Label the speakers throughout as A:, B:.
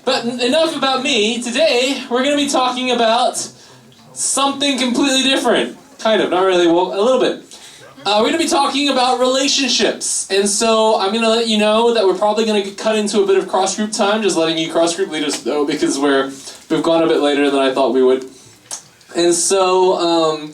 A: But enough about me. Today, we're going to be talking about something completely different. Kind of, not really, well, a little bit. We're going to be talking about relationships. And so I'm going to let you know that we're probably going to cut into a bit of cross-group time, just letting you cross-group leaders know because we've gone a bit later than I thought we would. And so,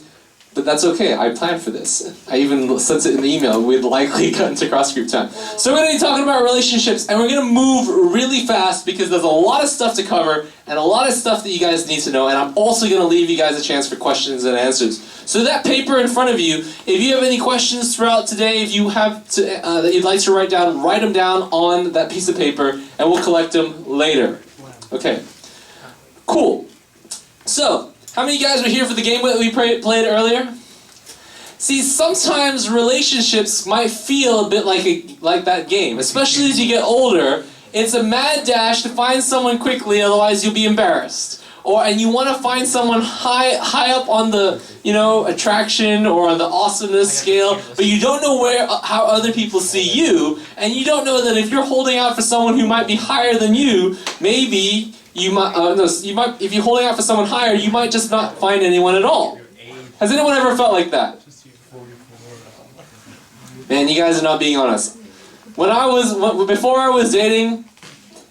A: but that's okay, I planned for this. I even sent it in the email, we'd likely cut into cross-group time. So we're going to be talking about relationships, and we're going to move really fast because there's a lot of stuff to cover, and a lot of stuff that you guys need to know, and I'm also going to leave you guys a chance for questions and answers. So that paper in front of you, if you have any questions throughout today, if you have to, that you'd like to write them down on that piece of paper, and we'll collect them later. Okay, cool. So, how many of you guys were here for the game that we played earlier? See, sometimes relationships might feel a bit like that game, especially as you get older. It's a mad dash to find someone quickly, otherwise you'll be embarrassed. And you want to find someone high up on the, attraction or on the awesomeness scale, but you don't know how other people see you, and you don't know that if you're holding out for someone who might be higher than you, maybe you might, if you're holding out for someone higher, you might just not find anyone at all. Has anyone ever felt like that? Man, you guys are not being honest. Before I was dating,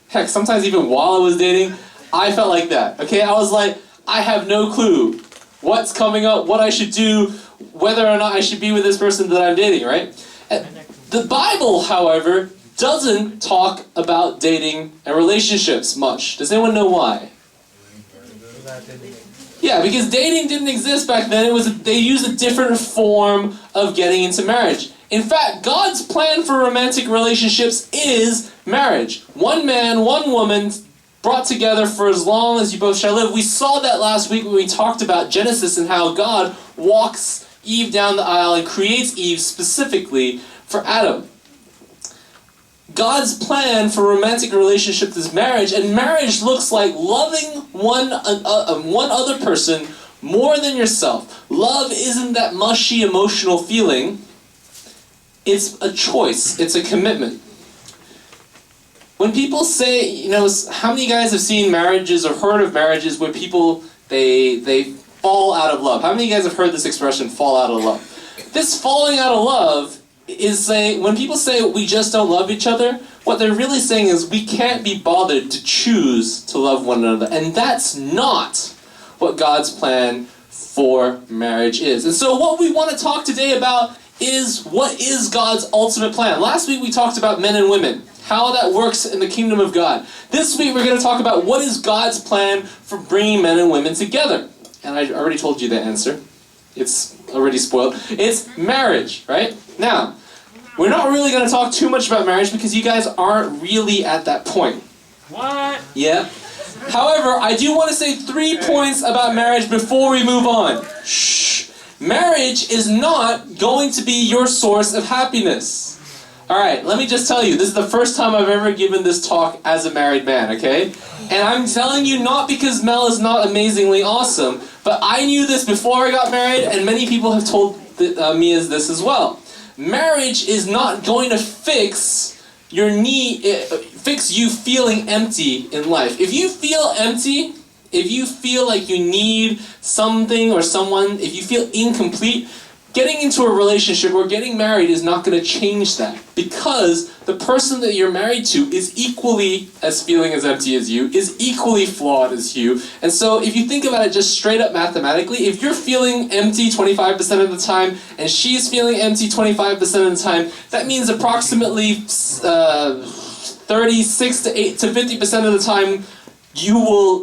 A: heck, sometimes even while I was dating, I felt like that, okay? I was like, I have no clue what's coming up, what I should do, whether or not I should be with this person that I'm dating, right? The Bible, however, doesn't talk about dating and relationships much. Does anyone know why? Yeah, because dating didn't exist back then. They used a different form of getting into marriage. In fact, God's plan for romantic relationships is marriage. One man, one woman, brought together for as long as you both shall live. We saw that last week when we talked about Genesis and how God walks Eve down the aisle and creates Eve specifically for Adam. God's plan for romantic relationships is marriage, and marriage looks like loving one other person more than yourself. Love isn't that mushy emotional feeling. It's a choice. It's a commitment. When people say, how many of you guys have seen marriages or heard of marriages where people, they fall out of love? How many of you guys have heard this expression, fall out of love? This falling out of love is saying, when people say we just don't love each other, what they're really saying is we can't be bothered to choose to love one another. And that's not what God's plan for marriage is. And so what we want to talk today about is what is God's ultimate plan. Last week we talked about men and women, how that works in the kingdom of God. This week we're going to talk about what is God's plan for bringing men and women together. And I already told you the answer. It's already spoiled. It's marriage, right? Now, we're not really going to talk too much about marriage because you guys aren't really at that point.
B: What?
A: Yeah. However, I do want to say 3 points about marriage before we move on. Shh. Marriage is not going to be your source of happiness. Alright, let me just tell you, this is the first time I've ever given this talk as a married man, okay? And I'm telling you not because Mel is not amazingly awesome, but I knew this before I got married, and many people have told me this as well. Marriage is not going to fix you feeling empty in life. If you feel empty, if you feel like you need something or someone, if you feel incomplete, getting into a relationship or getting married is not going to change that, because the person that you're married to is equally as feeling as empty as you, is equally flawed as you. And so if you think about it just straight up mathematically, if you're feeling empty 25% of the time and she's feeling empty 25% of the time, that means approximately 36 to 50% of the time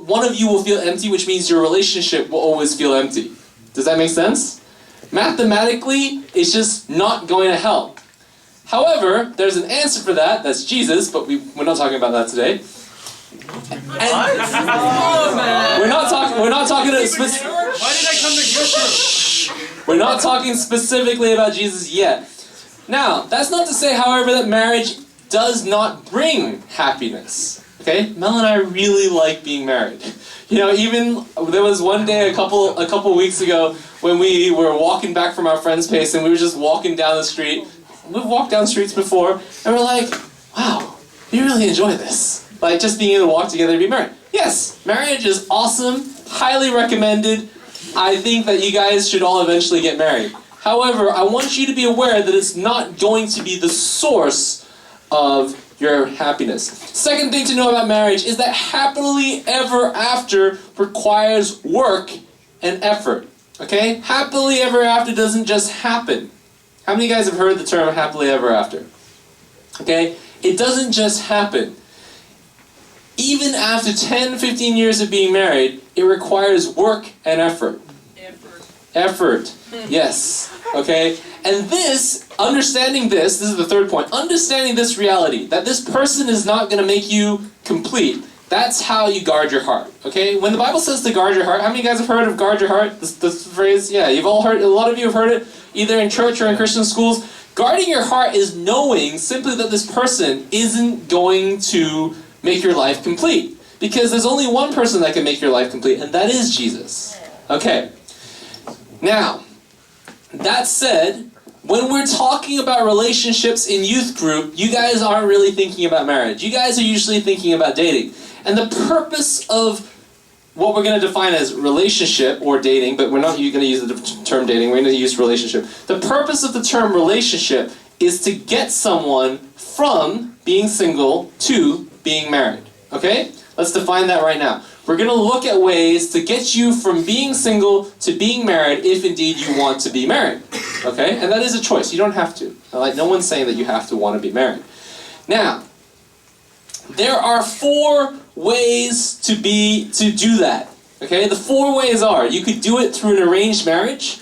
A: one of you will feel empty, which means your relationship will always feel empty. Does that make sense? Mathematically, it's just not going to help. However, there's an answer for that. That's Jesus, but we're not talking about that today. We're not talking.
B: Why did I come to Christmas?
A: We're not talking specifically about Jesus yet. Now, that's not to say, however, that marriage does not bring happiness. Okay, Mel and I really like being married. Even there was one day a couple weeks ago when we were walking back from our friend's place and we were just walking down the street. We've walked down streets before, and we're like, wow, we really enjoy this. Like just being able to walk together and be married. Yes, marriage is awesome, highly recommended. I think that you guys should all eventually get married. However, I want you to be aware that it's not going to be the source of your happiness. Second thing to know about marriage is that happily ever after requires work and effort. Okay? Happily ever after doesn't just happen. How many of you guys have heard the term happily ever after? Okay? It doesn't just happen. Even after 10, 15 years of being married, it requires work and effort. Effort. Yes. Okay? And understanding this is the third point, understanding this reality, that this person is not going to make you complete, that's how you guard your heart. Okay? When the Bible says to guard your heart, how many of you guys have heard of guard your heart? This phrase? Yeah, you've all heard, a lot of you have heard it, either in church or in Christian schools. Guarding your heart is knowing simply that this person isn't going to make your life complete. Because there's only one person that can make your life complete, and that is Jesus. Okay. Now, that said, when we're talking about relationships in youth group, you guys aren't really thinking about marriage. You guys are usually thinking about dating. And the purpose of what we're going to define as relationship or dating, but we're not going to use the term dating, we're going to use relationship. The purpose of the term relationship is to get someone from being single to being married. Okay? Let's define that right now. We're going to look at ways to get you from being single to being married if indeed you want to be married. Okay? And that is a choice. You don't have to. Like, no one's saying that you have to want to be married. Now, there are 4 ways to do that. Okay? The 4 ways are, you could do it through an arranged marriage.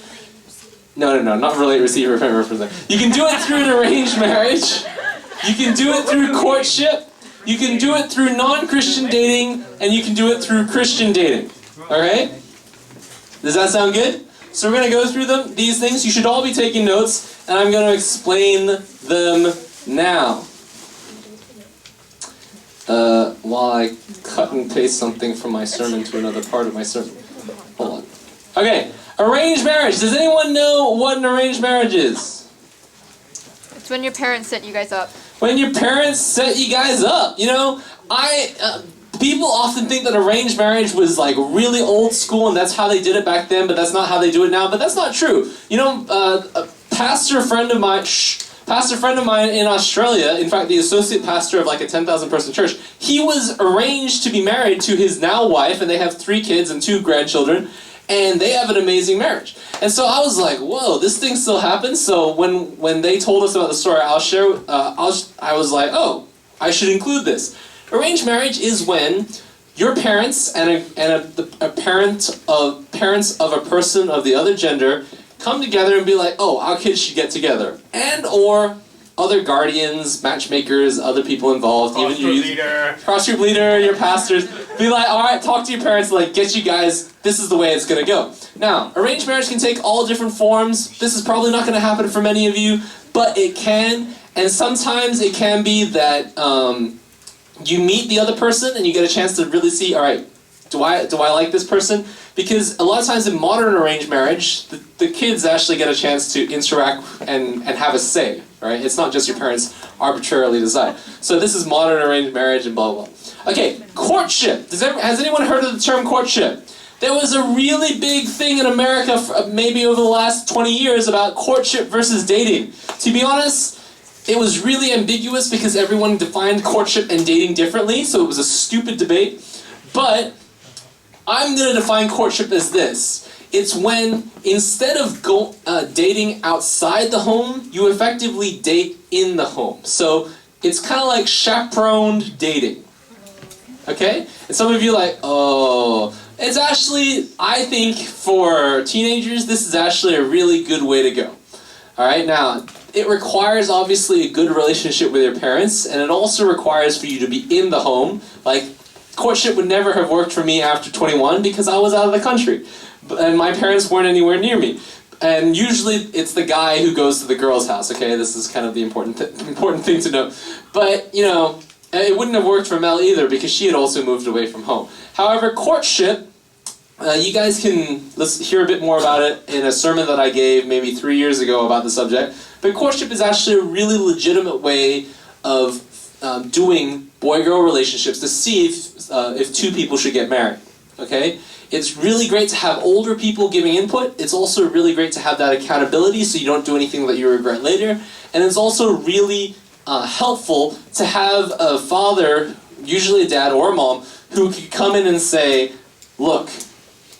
A: No, not relate, receive, repent, represent. You can do it through an arranged marriage. You can do it through courtship. You can do it through non-Christian dating, and you can do it through Christian dating. Alright? Does that sound good? So we're going to go through these things. You should all be taking notes, and I'm going to explain them now. While I cut and paste something from my sermon to another part of my sermon. Hold on. Okay, arranged marriage. Does anyone know what an arranged marriage is?
C: It's when your parents set you guys up.
A: When your parents set you guys up. You know, people often think that arranged marriage was like really old school and that's how they did it back then, but that's not how they do it now. But that's not true. You know, a pastor friend of mine in Australia, in fact, the associate pastor of like a 10,000 person church, he was arranged to be married to his now wife, and they have 3 kids and 2 grandchildren, and they have an amazing marriage. And so I was like, whoa, this thing still happens? So when they told us about the story, I was like, oh, I should include this. Arranged marriage is when your parents and parents of a person of the other gender come together and be like, oh, our kids should get together. And or other guardians, matchmakers, other people involved,
B: cross group leader,
A: your pastors, be like, all right, talk to your parents, like, get you guys, this is the way it's going to go. Now, arranged marriage can take all different forms. This is probably not going to happen for many of you, but it can. And sometimes it can be that you meet the other person and you get a chance to really see, all right, do I like this person? Because a lot of times in modern arranged marriage, the kids actually get a chance to interact and have a say, right? It's not just your parents arbitrarily decide. So this is modern arranged marriage and blah, blah, blah. Okay, courtship. Has anyone heard of the term courtship? There was a really big thing in America maybe over the last 20 years about courtship versus dating. To be honest, it was really ambiguous because everyone defined courtship and dating differently, so it was a stupid debate. But I'm going to define courtship as this. It's when, instead of dating outside the home, you effectively date in the home. So it's kind of like chaperoned dating. Okay? And some of you are like, oh, it's actually, I think for teenagers, this is actually a really good way to go. Alright, now, it requires obviously a good relationship with your parents, and it also requires for you to be in the home. Like, courtship would never have worked for me after 21 because I was out of the country. And my parents weren't anywhere near me. And usually it's the guy who goes to the girl's house, okay? This is kind of the important thing to know. But, you know, it wouldn't have worked for Mel either because she had also moved away from home. However, courtship, you guys can hear a bit more about it in a sermon that I gave maybe 3 years ago about the subject. But courtship is actually a really legitimate way of doing boy-girl relationships to see if two people should get married. Okay? It's really great to have older people giving input. It's also really great to have that accountability so you don't do anything that you regret later. And it's also really helpful to have a father, usually a dad or a mom, who could come in and say, look,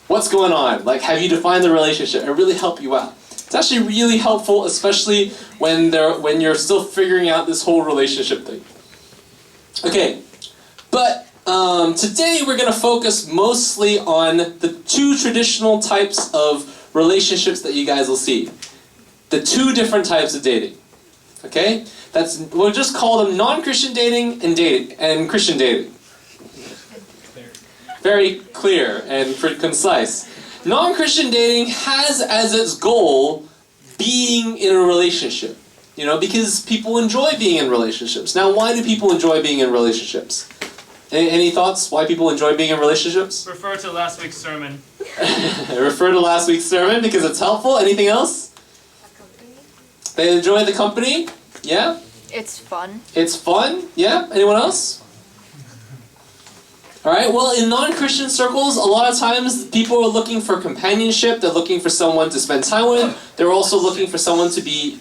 A: what's going on? Like, have you defined the relationship? And really help you out. It's actually really helpful, especially when you're still figuring out this whole relationship thing. Okay, but today we're going to focus mostly on the two traditional types of relationships that you guys will see. The two different types of dating. Okay? We'll just call them non-Christian dating and Christian dating. Very clear and pretty concise. Non-Christian dating has as its goal being in a relationship. You know, because people enjoy being in relationships. Now, why do people enjoy being in relationships? Any thoughts why people enjoy being in relationships?
B: Refer to last week's sermon.
A: Refer to last week's sermon because it's helpful. Anything else? They enjoy the company? Yeah?
C: It's fun.
A: It's fun? Yeah? Anyone else? Alright, well, in non-Christian circles, a lot of times people are looking for companionship, they're looking for someone to spend time with, they're also looking for someone to be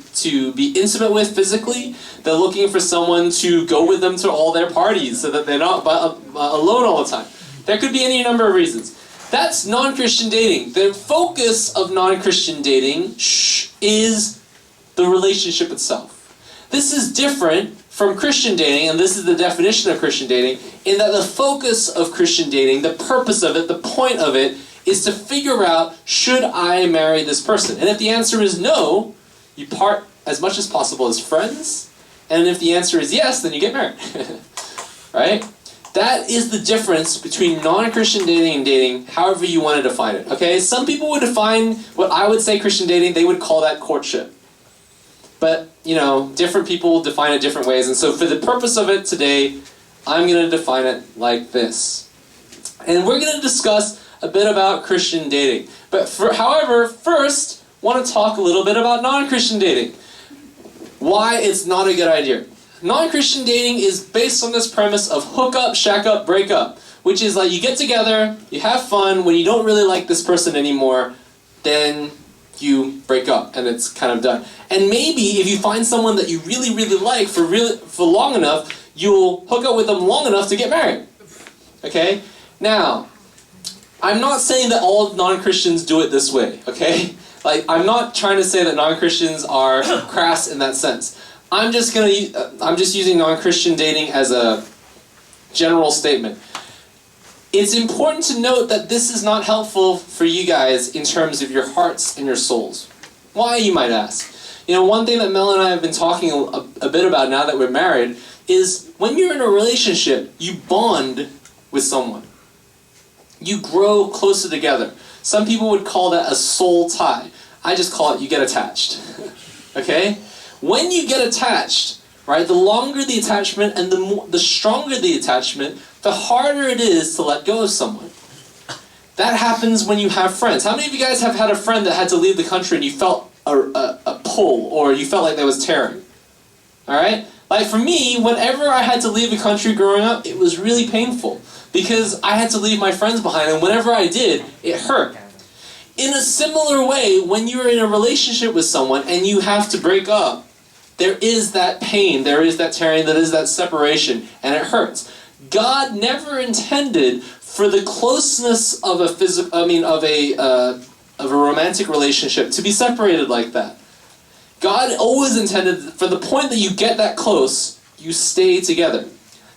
A: intimate with physically, they're looking for someone to go with them to all their parties so that they're not alone all the time. There could be any number of reasons. That's non-Christian dating. The focus of non-Christian dating is the relationship itself. This is different from Christian dating, and this is the definition of Christian dating, in that the focus of Christian dating, the purpose of it, the point of it, is to figure out, should I marry this person? And if the answer is no, you part as much as possible as friends, and if the answer is yes, then you get married. Right? That is the difference between non-Christian dating and dating, however you want to define it. Okay? Some people would define what I would say Christian dating, they would call that courtship. But, you know, different people define it different ways. And so for the purpose of it today, I'm going to define it like this. And we're going to discuss a bit about Christian dating. But however, first, I want to talk a little bit about non-Christian dating. Why it's not a good idea. Non-Christian dating is based on this premise of hook up, shack up, break up. Which is like you get together, you have fun, when you don't really like this person anymore, then you break up and it's kind of done. And maybe if you find someone that you really, really like for long enough, you'll hook up with them long enough to get married. Okay? Now, I'm not saying that all non-Christians do it this way, okay? Like, I'm not trying to say that non-Christians are crass in that sense. I'm just using non-Christian dating as a general statement. It's important to note that this is not helpful for you guys in terms of your hearts and your souls. Why, you might ask? You know, one thing that Mel and I have been talking a bit about now that we're married is when you're in a relationship, you bond with someone. You grow closer together. Some people would call that a soul tie. I just call it you get attached. Okay? When you get attached, right, the longer the attachment and the stronger the attachment, the harder it is to let go of someone. That happens when you have friends. How many of you guys have had a friend that had to leave the country and you felt a pull, or you felt like there was tearing? Alright? Like for me, whenever I had to leave the country growing up, it was really painful. Because I had to leave my friends behind, and whenever I did, it hurt. In a similar way, when you're in a relationship with someone and you have to break up, there is that pain, there is that tearing, there is that separation, and it hurts. God never intended for the closeness of a romantic relationship to be separated like that. God always intended for the point that you get that close, you stay together.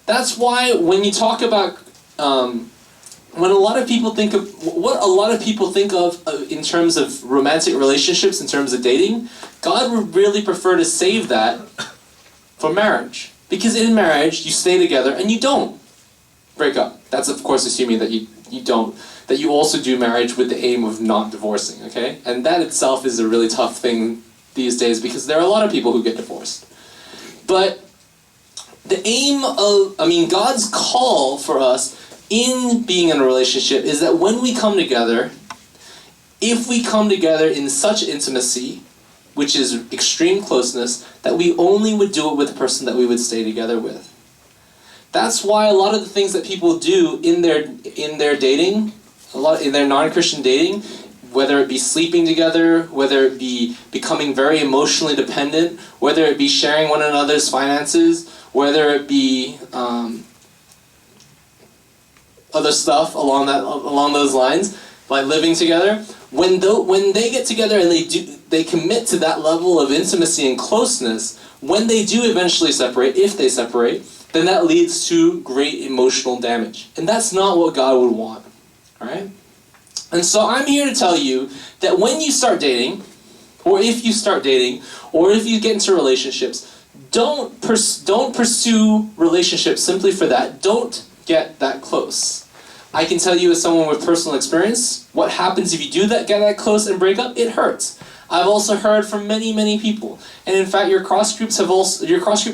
A: That's why when you talk about when a lot of people think of what a lot of people think of in terms of romantic relationships, in terms of dating, God would really prefer to save that for marriage. Because in marriage, you stay together and you don't break up. That's of course assuming that you don't, that you also do marriage with the aim of not divorcing, okay? And that itself is a really tough thing these days because there are a lot of people who get divorced. But the aim of, God's call for us in being in a relationship is that when we come together, if we come together in such intimacy, which is extreme closeness, that we only would do it with the person that we would stay together with. That's why a lot of the things that people do in their dating, in their non-Christian dating, whether it be sleeping together, whether it be becoming very emotionally dependent, whether it be sharing one another's finances, whether it be other stuff along those lines, like living together, when they get together and they commit to that level of intimacy and closeness, when they do eventually separate, if they separate, then that leads to great emotional damage. And that's not what God would want. Alright? And so I'm here to tell you that when you start dating, or if you start dating, or if you get into relationships, don't pursue relationships simply for that. Don't get that close. I can tell you as someone with personal experience, what happens if you do get that close and break up? It hurts. I've also heard from many, many people. And in fact, your cross group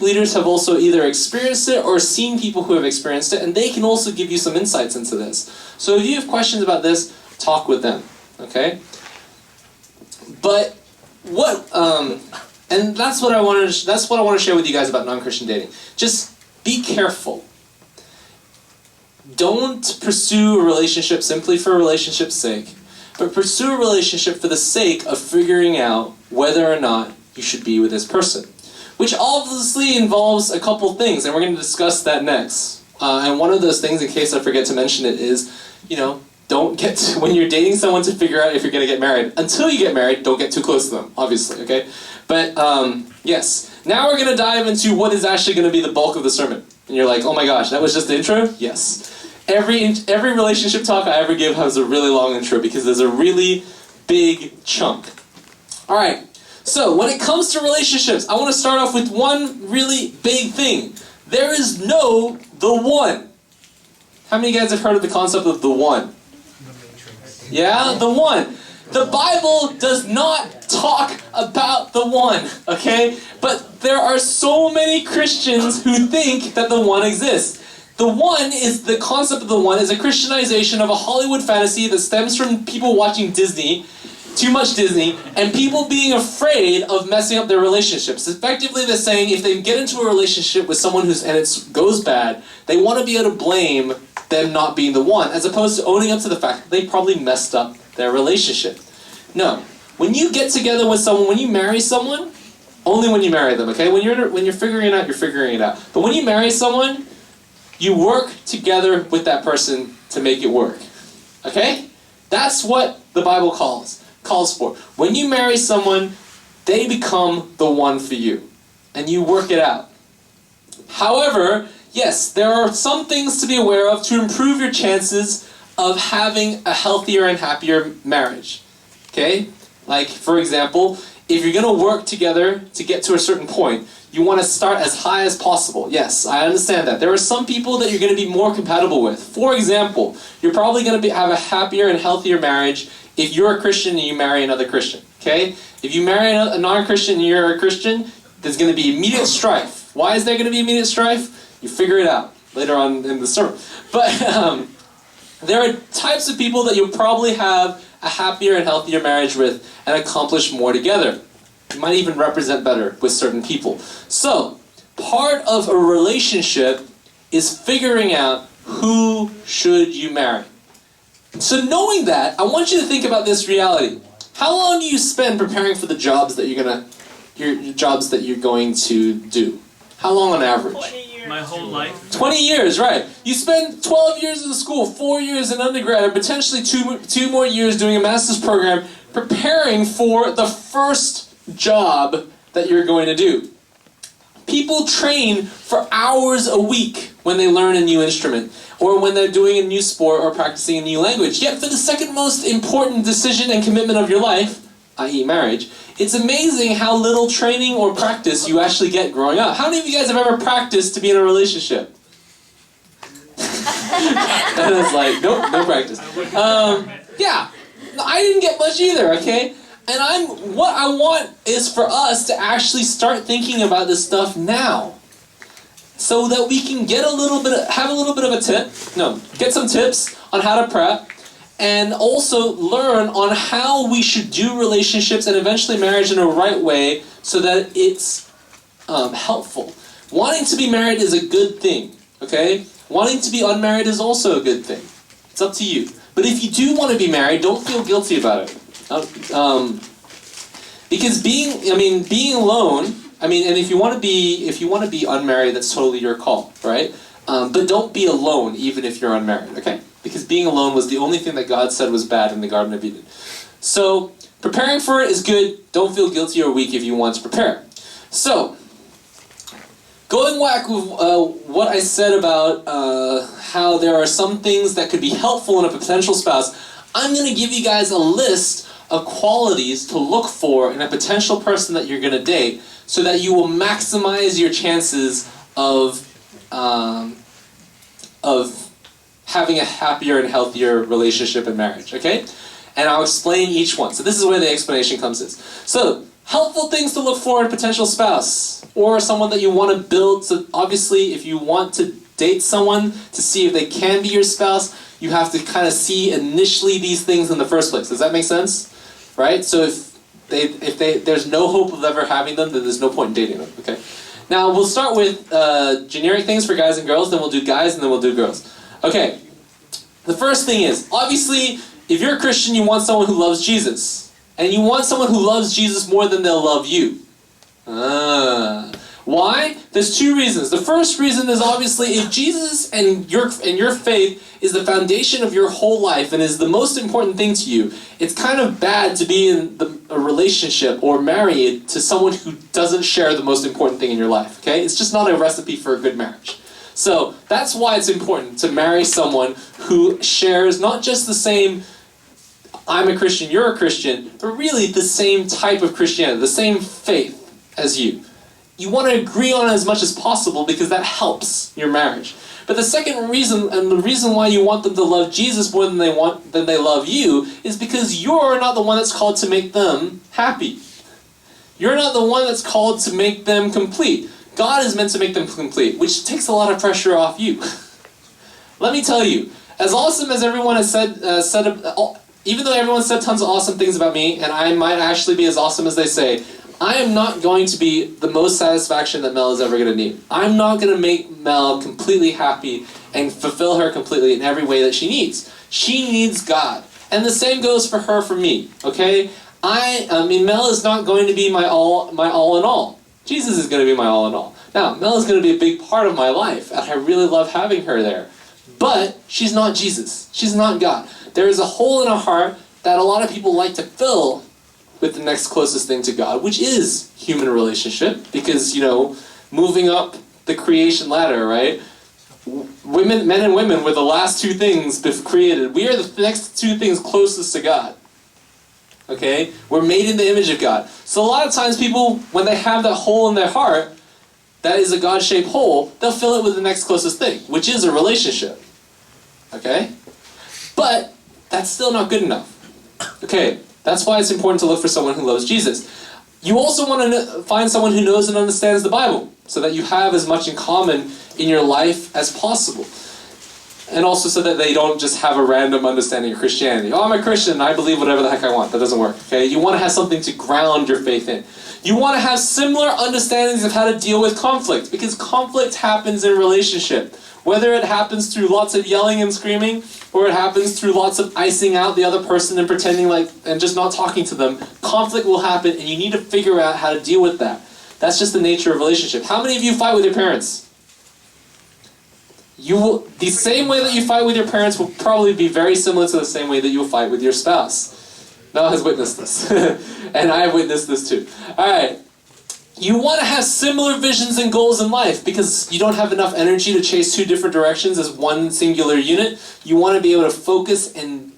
A: leaders have also either experienced it or seen people who have experienced it, and they can also give you some insights into this. So if you have questions about this, talk with them, okay? But and that's what I want to share with you guys about non-Christian dating. Just be careful. Don't pursue a relationship simply for a relationship's sake, but pursue a relationship for the sake of figuring out whether or not you should be with this person. Which obviously involves a couple things, and we're going to discuss that next. And one of those things, in case I forget to mention it, is, when you're dating someone to figure out if you're going to get married. Until you get married, don't get too close to them, obviously, okay? But, yes. Now we're going to dive into what is actually going to be the bulk of the sermon. And you're like, oh my gosh, that was just the intro? Yes. Every relationship talk I ever give has a really long intro because there's a really big chunk. Alright, so when it comes to relationships, I want to start off with one really big thing. There is no the one. How many of you guys have heard of the concept of the one? Yeah, the one. The Bible does not talk about the one, okay? But there are so many Christians who think that the one exists. The concept of the one is a Christianization of a Hollywood fantasy that stems from people watching Disney, too much Disney, and people being afraid of messing up their relationships. Effectively, they're saying if they get into a relationship with someone and it goes bad, they want to be able to blame them not being the one, as opposed to owning up to the fact that they probably messed up their relationship. No. When you get together with someone, when you marry someone, only when you marry them, okay? When you're figuring it out, you're figuring it out. But when you marry someone, you work together with that person to make it work. Okay? That's what the Bible calls for. When you marry someone, they become the one for you. And you work it out. However, yes, there are some things to be aware of to improve your chances of having a healthier and happier marriage. Okay? Like, for example, if you're going to work together to get to a certain point, you want to start as high as possible. Yes, I understand that. There are some people that you're going to be more compatible with. For example, you're probably going to have a happier and healthier marriage if you're a Christian and you marry another Christian. Okay? If you marry a non-Christian and you're a Christian, there's going to be immediate strife. Why is there going to be immediate strife? You figure it out later on in the sermon. But there are types of people that you'll probably have a happier and healthier marriage with and accomplish more together. You might even represent better with certain people. So, part of a relationship is figuring out who should you marry. So knowing that, I want you to think about this reality. How long do you spend preparing for the jobs that you're going to do? How long on average?
B: 20 years. My whole life.
A: 20 years, right. You spend 12 years in school, 4 years in undergrad, and potentially two more years doing a master's program preparing for the first job that you're going to do. People train for hours a week when they learn a new instrument, or when they're doing a new sport or practicing a new language. Yet for the second most important decision and commitment of your life, i.e. marriage, it's amazing how little training or practice you actually get growing up. How many of you guys have ever practiced to be in a relationship? And it's like, nope, no practice. Yeah, I didn't get much either, okay? And what I want is for us to actually start thinking about this stuff now, so that we can get get some tips on how to prep, and also learn on how we should do relationships and eventually marriage in a right way, so that it's helpful. Wanting to be married is a good thing, Okay? Wanting to be unmarried is also a good thing. It's up to you. But if you do want to be married, don't feel guilty about it. Because being alone, and if you want to be unmarried, that's totally your call, right? But don't be alone even if you're unmarried, okay? Because being alone was the only thing that God said was bad in the Garden of Eden. So, preparing for it is good. Don't feel guilty or weak if you want to prepare. So, going back with what I said about how there are some things that could be helpful in a potential spouse, I'm going to give you guys a list of qualities to look for in a potential person that you're going to date so that you will maximize your chances of having a happier and healthier relationship and marriage, okay? And I'll explain each one. So this is where the explanation comes in. So, helpful things to look for in a potential spouse or someone that you want to build. So obviously, if you want to date someone to see if they can be your spouse, you have to kind of see initially these things in the first place. Does that make sense? Right? So if there's no hope of ever having them, then there's no point in dating them, okay? Now, we'll start with generic things for guys and girls, then we'll do guys, and then we'll do girls. Okay, the first thing is, obviously, if you're a Christian, you want someone who loves Jesus. And you want someone who loves Jesus more than they'll love you. Why? There's two reasons. The first reason is obviously if Jesus and your faith is the foundation of your whole life and is the most important thing to you, it's kind of bad to be in a relationship or married to someone who doesn't share the most important thing in your life. Okay? It's just not a recipe for a good marriage. So that's why it's important to marry someone who shares not just the same I'm a Christian, you're a Christian, but really the same type of Christianity, the same faith as you. You want to agree on it as much as possible because that helps your marriage. But the second reason, and the reason why you want them to love Jesus more than they love you, is because you're not the one that's called to make them happy. You're not the one that's called to make them complete. God is meant to make them complete, which takes a lot of pressure off you. Let me tell you, as awesome as everyone has said, even though everyone said tons of awesome things about me, and I might actually be as awesome as they say, I am not going to be the most satisfaction that Mel is ever going to need. I'm not going to make Mel completely happy and fulfill her completely in every way that she needs. She needs God. And the same goes for her for me, okay? Mel is not going to be my all in all. Jesus is going to be my all in all. Now, Mel is going to be a big part of my life, and I really love having her there. But she's not Jesus. She's not God. There is a hole in our heart that a lot of people like to fill with the next closest thing to God, which is human relationship, because, moving up the creation ladder, right? Men and women were the last two things created. We are the next two things closest to God. Okay? We're made in the image of God. So a lot of times people, when they have that hole in their heart, that is a God-shaped hole, they'll fill it with the next closest thing, which is a relationship. Okay? But that's still not good enough. Okay, that's why it's important to look for someone who loves Jesus. You also want to find someone who knows and understands the Bible, so that you have as much in common in your life as possible. And also so that they don't just have a random understanding of Christianity. Oh, I'm a Christian, I believe whatever the heck I want. That doesn't work, okay? You want to have something to ground your faith in. You want to have similar understandings of how to deal with conflict, because conflict happens in relationship. Whether it happens through lots of yelling and screaming, or it happens through lots of icing out the other person and pretending and just not talking to them, conflict will happen, and you need to figure out how to deal with that. That's just the nature of relationship. How many of you fight with your parents? The same way that you fight with your parents will probably be very similar to the same way that you'll fight with your spouse. Mel has witnessed this. And I have witnessed this too. Alright. You want to have similar visions and goals in life because you don't have enough energy to chase two different directions as one singular unit. You want to be able to focus and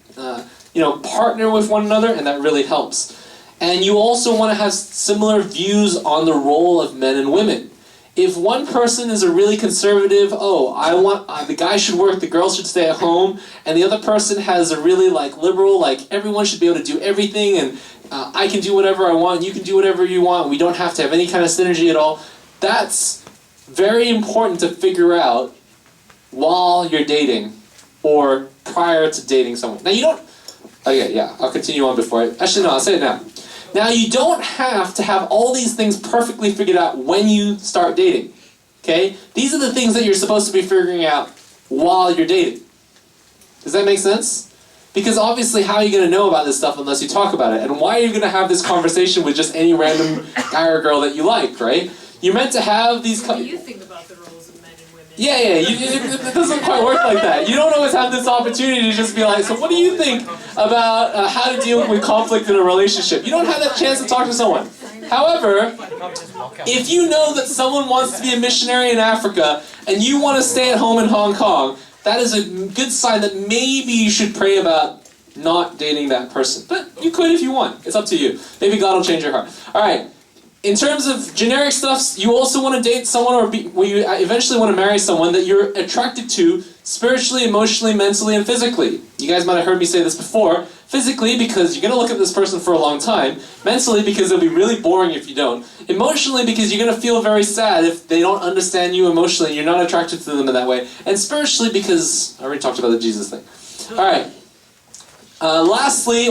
A: partner with one another, and that really helps. And you also want to have similar views on the role of men and women. If one person is a really conservative, the guy should work, the girl should stay at home, and the other person has a really liberal, everyone should be able to do everything, and I can do whatever I want, you can do whatever you want, we don't have to have any kind of synergy at all. That's very important to figure out while you're dating or prior to dating someone. Now you don't... Okay, yeah, I'll continue on before I'll say it now. Now you don't have to have all these things perfectly figured out when you start dating. Okay? These are the things that you're supposed to be figuring out while you're dating. Does that make sense? Because obviously, how are you going to know about this stuff unless you talk about it? And why are you going to have this conversation with just any random guy or girl that you like, right? You're meant to have these...
D: What do you think about the roles of men and women?
A: Yeah, it doesn't quite work like that. You don't always have this opportunity to just be like, so what do you think about how to deal with conflict in a relationship? You don't have that chance to talk to someone. However, if you know that someone wants to be a missionary in Africa and you want to stay at home in Hong Kong, that is a good sign that maybe you should pray about not dating that person. But you could if you want. It's up to you. Maybe God will change your heart. All right. In terms of generic stuff, you also want to date someone or you eventually want to marry someone that you're attracted to spiritually, emotionally, mentally, and physically. You guys might have heard me say this before. Physically, because you're going to look at this person for a long time. Mentally, because it'll be really boring if you don't. Emotionally, because you're going to feel very sad if they don't understand you emotionally and you're not attracted to them in that way. And spiritually, because I already talked about the Jesus thing. All right. Lastly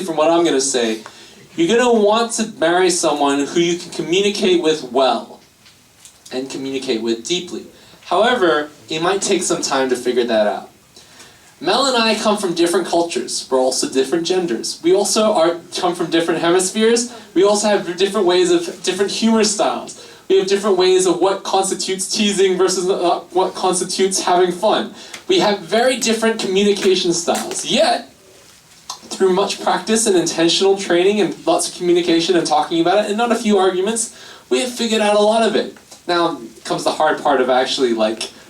A: from what I'm going to say, you're going to want to marry someone who you can communicate with well and communicate with deeply. However, it might take some time to figure that out. Mel and I come from different cultures. We're also different genders. We also come from different hemispheres. We also have different ways of different humor styles. We have different ways of what constitutes teasing versus what constitutes having fun. We have very different communication styles. Yet, through much practice and intentional training and lots of communication and talking about it and not a few arguments, we have figured out a lot of it. Now comes the hard part of actually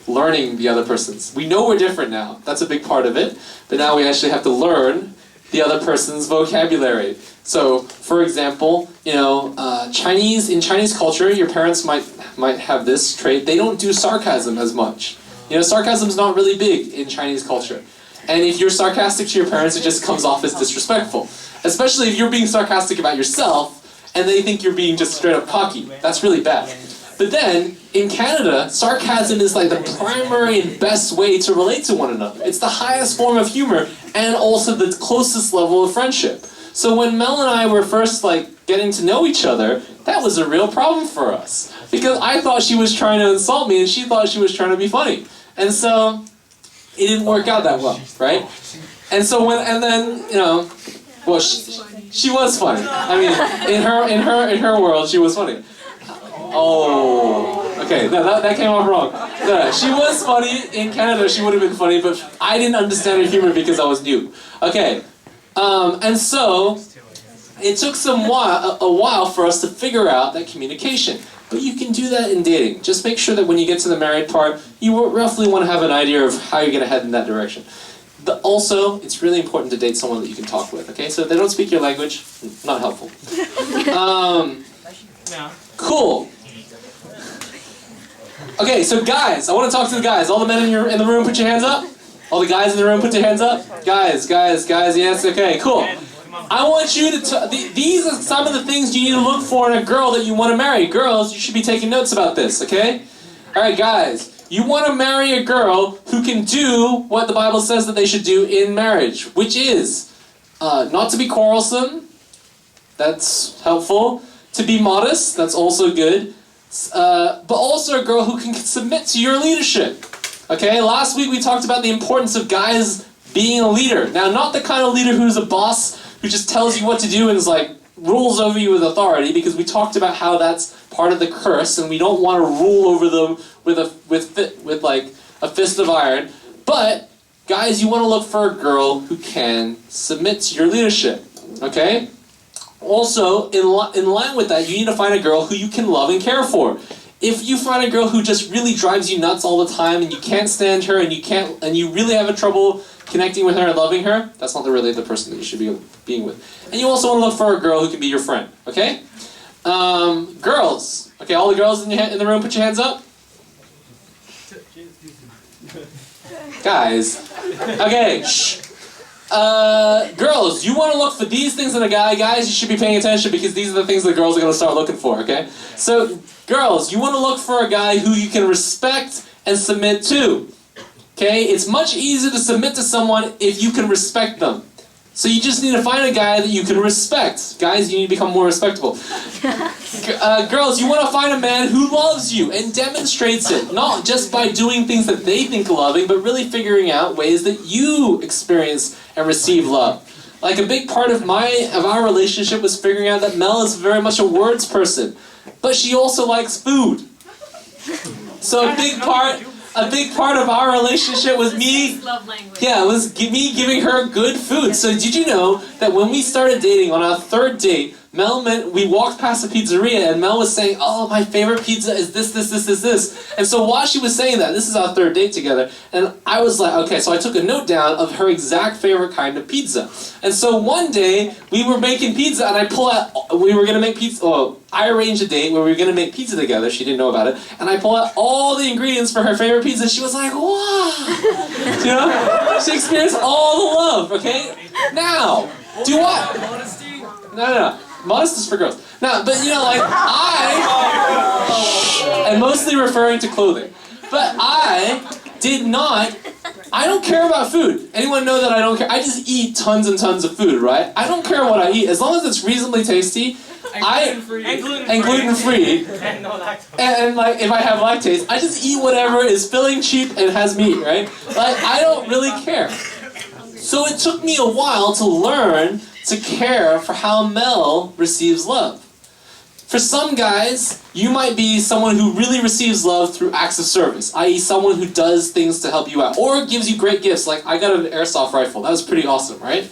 A: learning the other person's. We know we're different now. That's a big part of it. But now we actually have to learn the other person's vocabulary. So, for example, in Chinese culture, your parents might have this trait. They don't do sarcasm as much. Sarcasm's not really big in Chinese culture. And if you're sarcastic to your parents, it just comes off as disrespectful. Especially if you're being sarcastic about yourself, and they think you're being just straight up cocky. That's really bad. But then, in Canada, sarcasm is like the primary and best way to relate to one another. It's the highest form of humor, and also the closest level of friendship. So when Mel and I were first getting to know each other, that was a real problem for us. Because I thought she was trying to insult me, and she thought she was trying to be funny. And so, it didn't work out that well, right? And so she was funny. I mean, in her world, she was funny. Oh, okay, no, that came off wrong. No, she was funny. In Canada, she would have been funny, but I didn't understand her humor because I was new. Okay, and so it took a while for us to figure out that communication. But you can do that in dating. Just make sure that when you get to the married part, you roughly want to have an idea of how you're going to head in that direction. Also, it's really important to date someone that you can talk with, okay? So if they don't speak your language, not helpful. Cool. Okay, so guys, I want to talk to the guys. All the men in the room, put your hands up. All the guys in the room, put your hands up. Guys, yes, okay, cool. I want you to, these are some of the things you need to look for in a girl that you want to marry. Girls, you should be taking notes about this, okay? Alright guys, you want to marry a girl who can do what the Bible says that they should do in marriage, which is not to be quarrelsome, that's helpful, to be modest, that's also good, but also a girl who can submit to your leadership. Okay, last week we talked about the importance of guys being a leader. Now, not the kind of leader who's a boss who just tells you what to do and is rules over you with authority, because we talked about how that's part of the curse and we don't want to rule over them with a fist of iron. But guys, you want to look for a girl who can submit to your leadership. Okay? Also, in line with that, you need to find a girl who you can love and care for. If you find a girl who just really drives you nuts all the time and you can't stand her and you really have trouble connecting with her and loving her, that's not really the person that you should be being with. And you also want to look for a girl who can be your friend, okay? Girls. Okay, all the girls in the room, put your hands up. Guys. Okay, shh. Girls, you want to look for these things in a guy. Guys, you should be paying attention because these are the things that girls are going to start looking for, okay? So, girls, you want to look for a guy who you can respect and submit to. Okay? It's much easier to submit to someone if you can respect them. So you just need to find a guy that you can respect. Guys, you need to become more respectable. Girls, you want to find a man who loves you and demonstrates it, not just by doing things that they think loving, but really figuring out ways that you experience and receive love. Like a big part of our relationship was figuring out that Mel is very much a words person, but she also likes food. So a big part of our relationship was me.
D: Love language.
A: Yeah, it was me giving her good food. So did you know that when we started dating, on our third date, we walked past a pizzeria and Mel was saying, oh, my favorite pizza is this. And so while she was saying that, this is our third date together, and I was like, okay, so I took a note down of her exact favorite kind of pizza. And so one day, we were making pizza and we were going to make pizza, I arranged a date where we were going to make pizza together, she didn't know about it, and I pulled out all the ingredients for her favorite pizza. She was like, wow! You know? She experienced all the love, okay? Now, do what?
B: Honesty.
A: No. Modest is for girls. No, but you know, like, and mostly referring to clothing, but I don't care about food. Anyone know that I don't care? I just eat tons and tons of food, right? I don't care what I eat. As long as it's reasonably tasty,
B: And gluten-free. And no lactose.
A: and like, if I have lactase, I just eat whatever is filling, cheap, and has meat, right? Like, I don't really care. So it took me a while to learn to care for how Mel receives love. For some guys, you might be someone who really receives love through acts of service, i.e. someone who does things to help you out, or gives you great gifts, like I got an airsoft rifle. That was pretty awesome, right?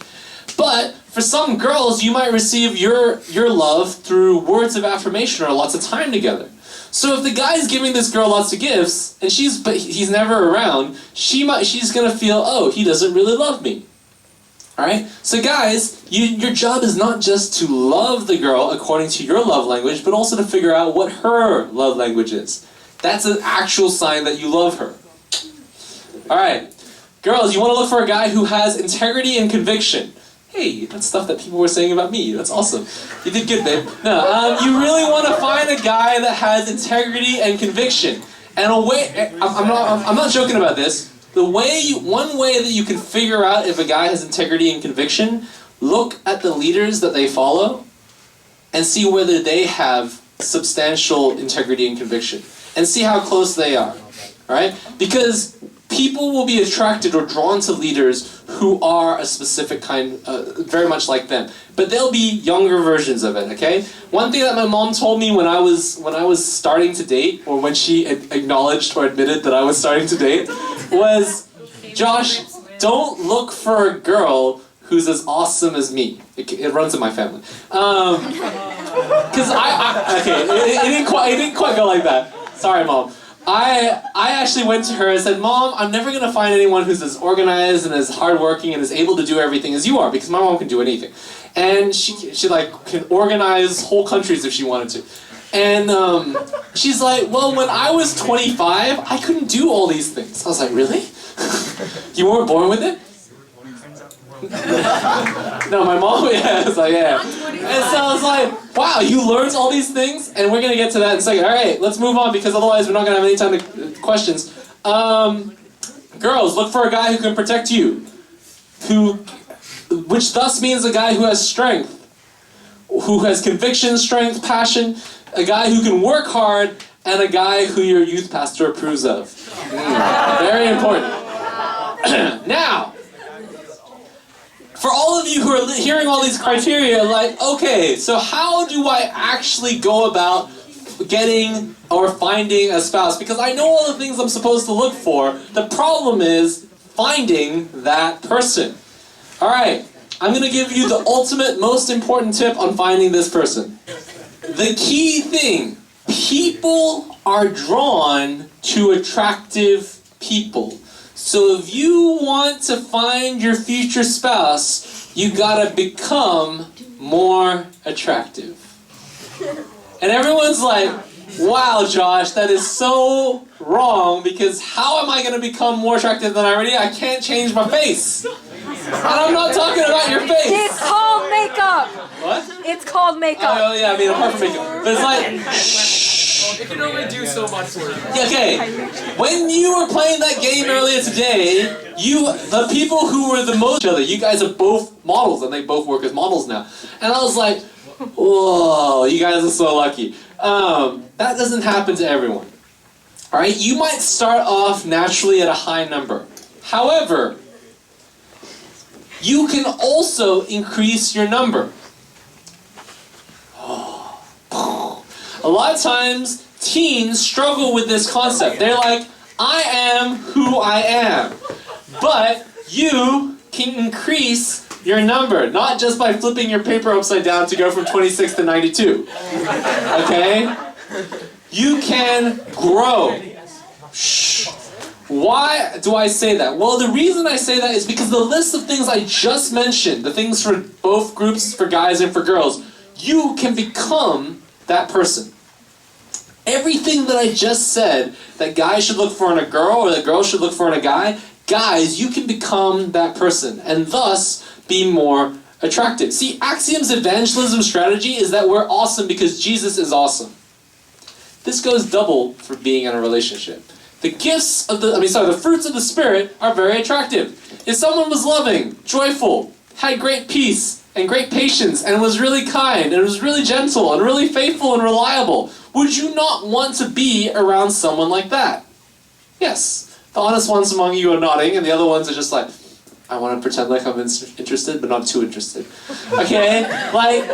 A: But for some girls, you might receive your love through words of affirmation or lots of time together. So if the guy's giving this girl lots of gifts, and he's never around, she's gonna feel, oh, he doesn't really love me. Alright? So guys, your job is not just to love the girl according to your love language, but also to figure out what her love language is. That's an actual sign that you love her. Alright. Girls, you want to look for a guy who has integrity and conviction. Hey, that's stuff that people were saying about me. That's awesome. You did good, babe. No, you really want to find a guy that has integrity and conviction. And I'm not joking about this. One way that you can figure out if a guy has integrity and conviction, look at the leaders that they follow and see whether they have substantial integrity and conviction. And see how close they are. Right? Because people will be attracted or drawn to leaders who are a specific kind, very much like them. But they'll be younger versions of it, okay? One thing that my mom told me when I was starting to date, or when she acknowledged or admitted that I was starting to date, was, Josh, don't look for a girl who's as awesome as me. It runs in my family. Because it didn't quite go like that. Sorry, Mom. I actually went to her and said, Mom, I'm never going to find anyone who's as organized and as hardworking and as able to do everything as you are, because my mom can do anything. And she can organize whole countries if she wanted to. And she's like, well, when I was 25, I couldn't do all these things. I was like, really? You weren't born with it? No, my mom, yeah, I was like, yeah. And so I was like, wow, you learned all these things? And we're going to get to that in a second. All right, let's move on, because otherwise we're not going to have any time to questions. Girls, look for a guy who can protect you. Which thus means a guy who has strength, who has conviction, strength, passion, a guy who can work hard, and a guy who your youth pastor approves of. Very important. Now, for all of you who are hearing all these criteria, like, okay, so how do I actually go about getting or finding a spouse? Because I know all the things I'm supposed to look for. The problem is finding that person. All right, I'm going to give you the ultimate, most important tip on finding this person. The key thing, people are drawn to attractive people. So if you want to find your future spouse, you gotta become more attractive. And everyone's like, wow, Josh, that is so wrong, because how am I gonna become more attractive than I already am? I can't change my face. And I'm not talking about your face.
E: It's called makeup.
A: What?
E: It's called makeup.
A: Oh yeah, I mean, apart from makeup. But it's like, shh.
B: It can only do so much for you.
A: Okay, when you were playing that game earlier today, the people who were the most other, you guys are both models, and they both work as models now. And I was like, whoa, you guys are so lucky. That doesn't happen to everyone. All right, you might start off naturally at a high number. However, you can also increase your number. A lot of times, teens struggle with this concept. They're like, I am who I am. But you can increase your number, not just by flipping your paper upside down to go from 26 to 92. Okay? You can grow. Shh. Why do I say that? Well, the reason I say that is because the list of things I just mentioned, the things for both groups, for guys and for girls, you can become that person. Everything that I just said that guys should look for in a girl or that girls should look for in a guy, guys, you can become that person and thus be more attractive. See, Axiom's evangelism strategy is that we're awesome because Jesus is awesome. This goes double for being in a relationship. The fruits of the Spirit are very attractive. If someone was loving, joyful, had great peace and great patience, and was really kind, and was really gentle, and really faithful and reliable, would you not want to be around someone like that? Yes. The honest ones among you are nodding, and the other ones are just like, I want to pretend like I'm interested, but not too interested. Okay? Like,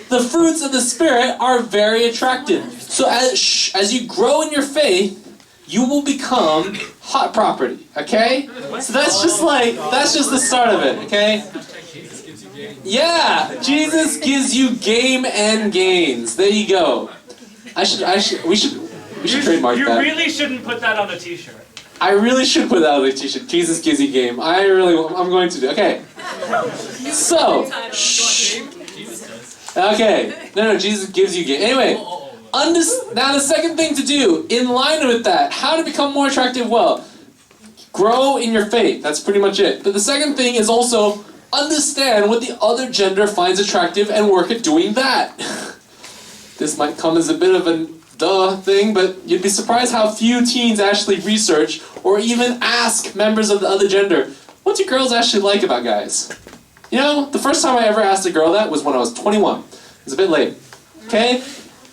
A: the fruits of the Spirit are very attractive. So as you grow in your faith, you will become hot property, okay? So that's just the start of it, okay? Yeah, Jesus gives you game and gains. There you go. We should trademark that.
E: You really shouldn't put that on a t-shirt.
A: I really should put that on a t-shirt. Jesus gives you game. I'm going to do. Okay. So, shh. Okay. No, Jesus gives you game. Anyway, now the second thing to do, in line with that, how to become more attractive, well, grow in your faith. That's pretty much it. But the second thing is also understand what the other gender finds attractive and work at doing that. This might come as a bit of a duh thing, but you'd be surprised how few teens actually research or even ask members of the other gender, what do girls actually like about guys? You know, the first time I ever asked a girl that was when I was 21. It was a bit late. Okay?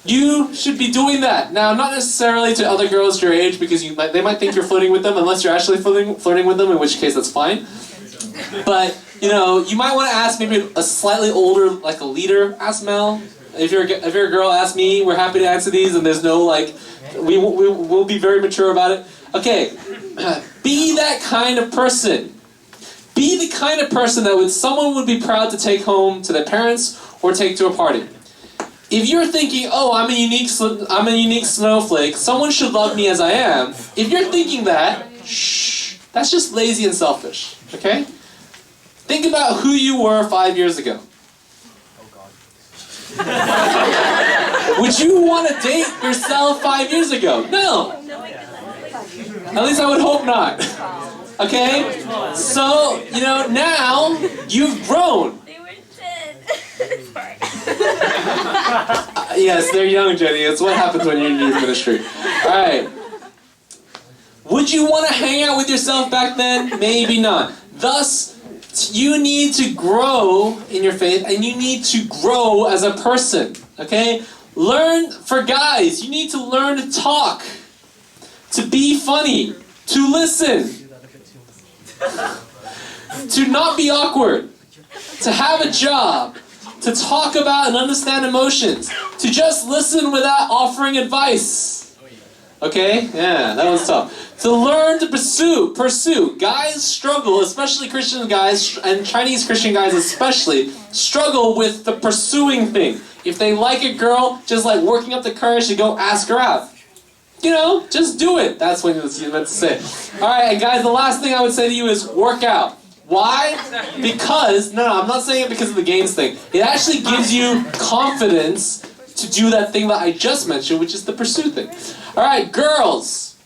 A: You should be doing that. Now, not necessarily to other girls your age, because they might think you're flirting with them, unless you're actually flirting with them, in which case that's fine. But, you know, you might want to ask maybe a slightly older, like a leader. Ask Mel. If you're a girl, ask me. We're happy to answer these, and there's no, like, we'll be very mature about it. Okay, be that kind of person. Be the kind of person that someone would be proud to take home to their parents or take to a party. If you're thinking, oh, I'm a unique snowflake, someone should love me as I am, if you're thinking that, shh, that's just lazy and selfish, okay? Think about who you were 5 years ago. Would you want to date yourself 5 years ago? No. At least I would hope not. Okay? So, you know, now you've grown.
F: They were 10. Sorry.
A: Yes, they're young, Jenny. It's what happens when you're in youth ministry. Alright. Would you want to hang out with yourself back then? Maybe not. Thus, you need to grow in your faith, and you need to grow as a person. Okay? For guys, you need to learn to talk, to be funny, to listen, to not be awkward, to have a job, to talk about and understand emotions, to just listen without offering advice. Okay? Yeah, that was tough. To learn to pursue. Guys struggle, especially Christian guys, and Chinese Christian guys especially, struggle with the pursuing thing. If they like a girl, just like working up the courage to go ask her out. You know, just do it. That's what you're meant to say. Alright, and guys, the last thing I would say to you is work out. Why? Because, no, I'm not saying it because of the gains thing. It actually gives you confidence to do that thing that I just mentioned, which is the pursue thing. Alright, girls,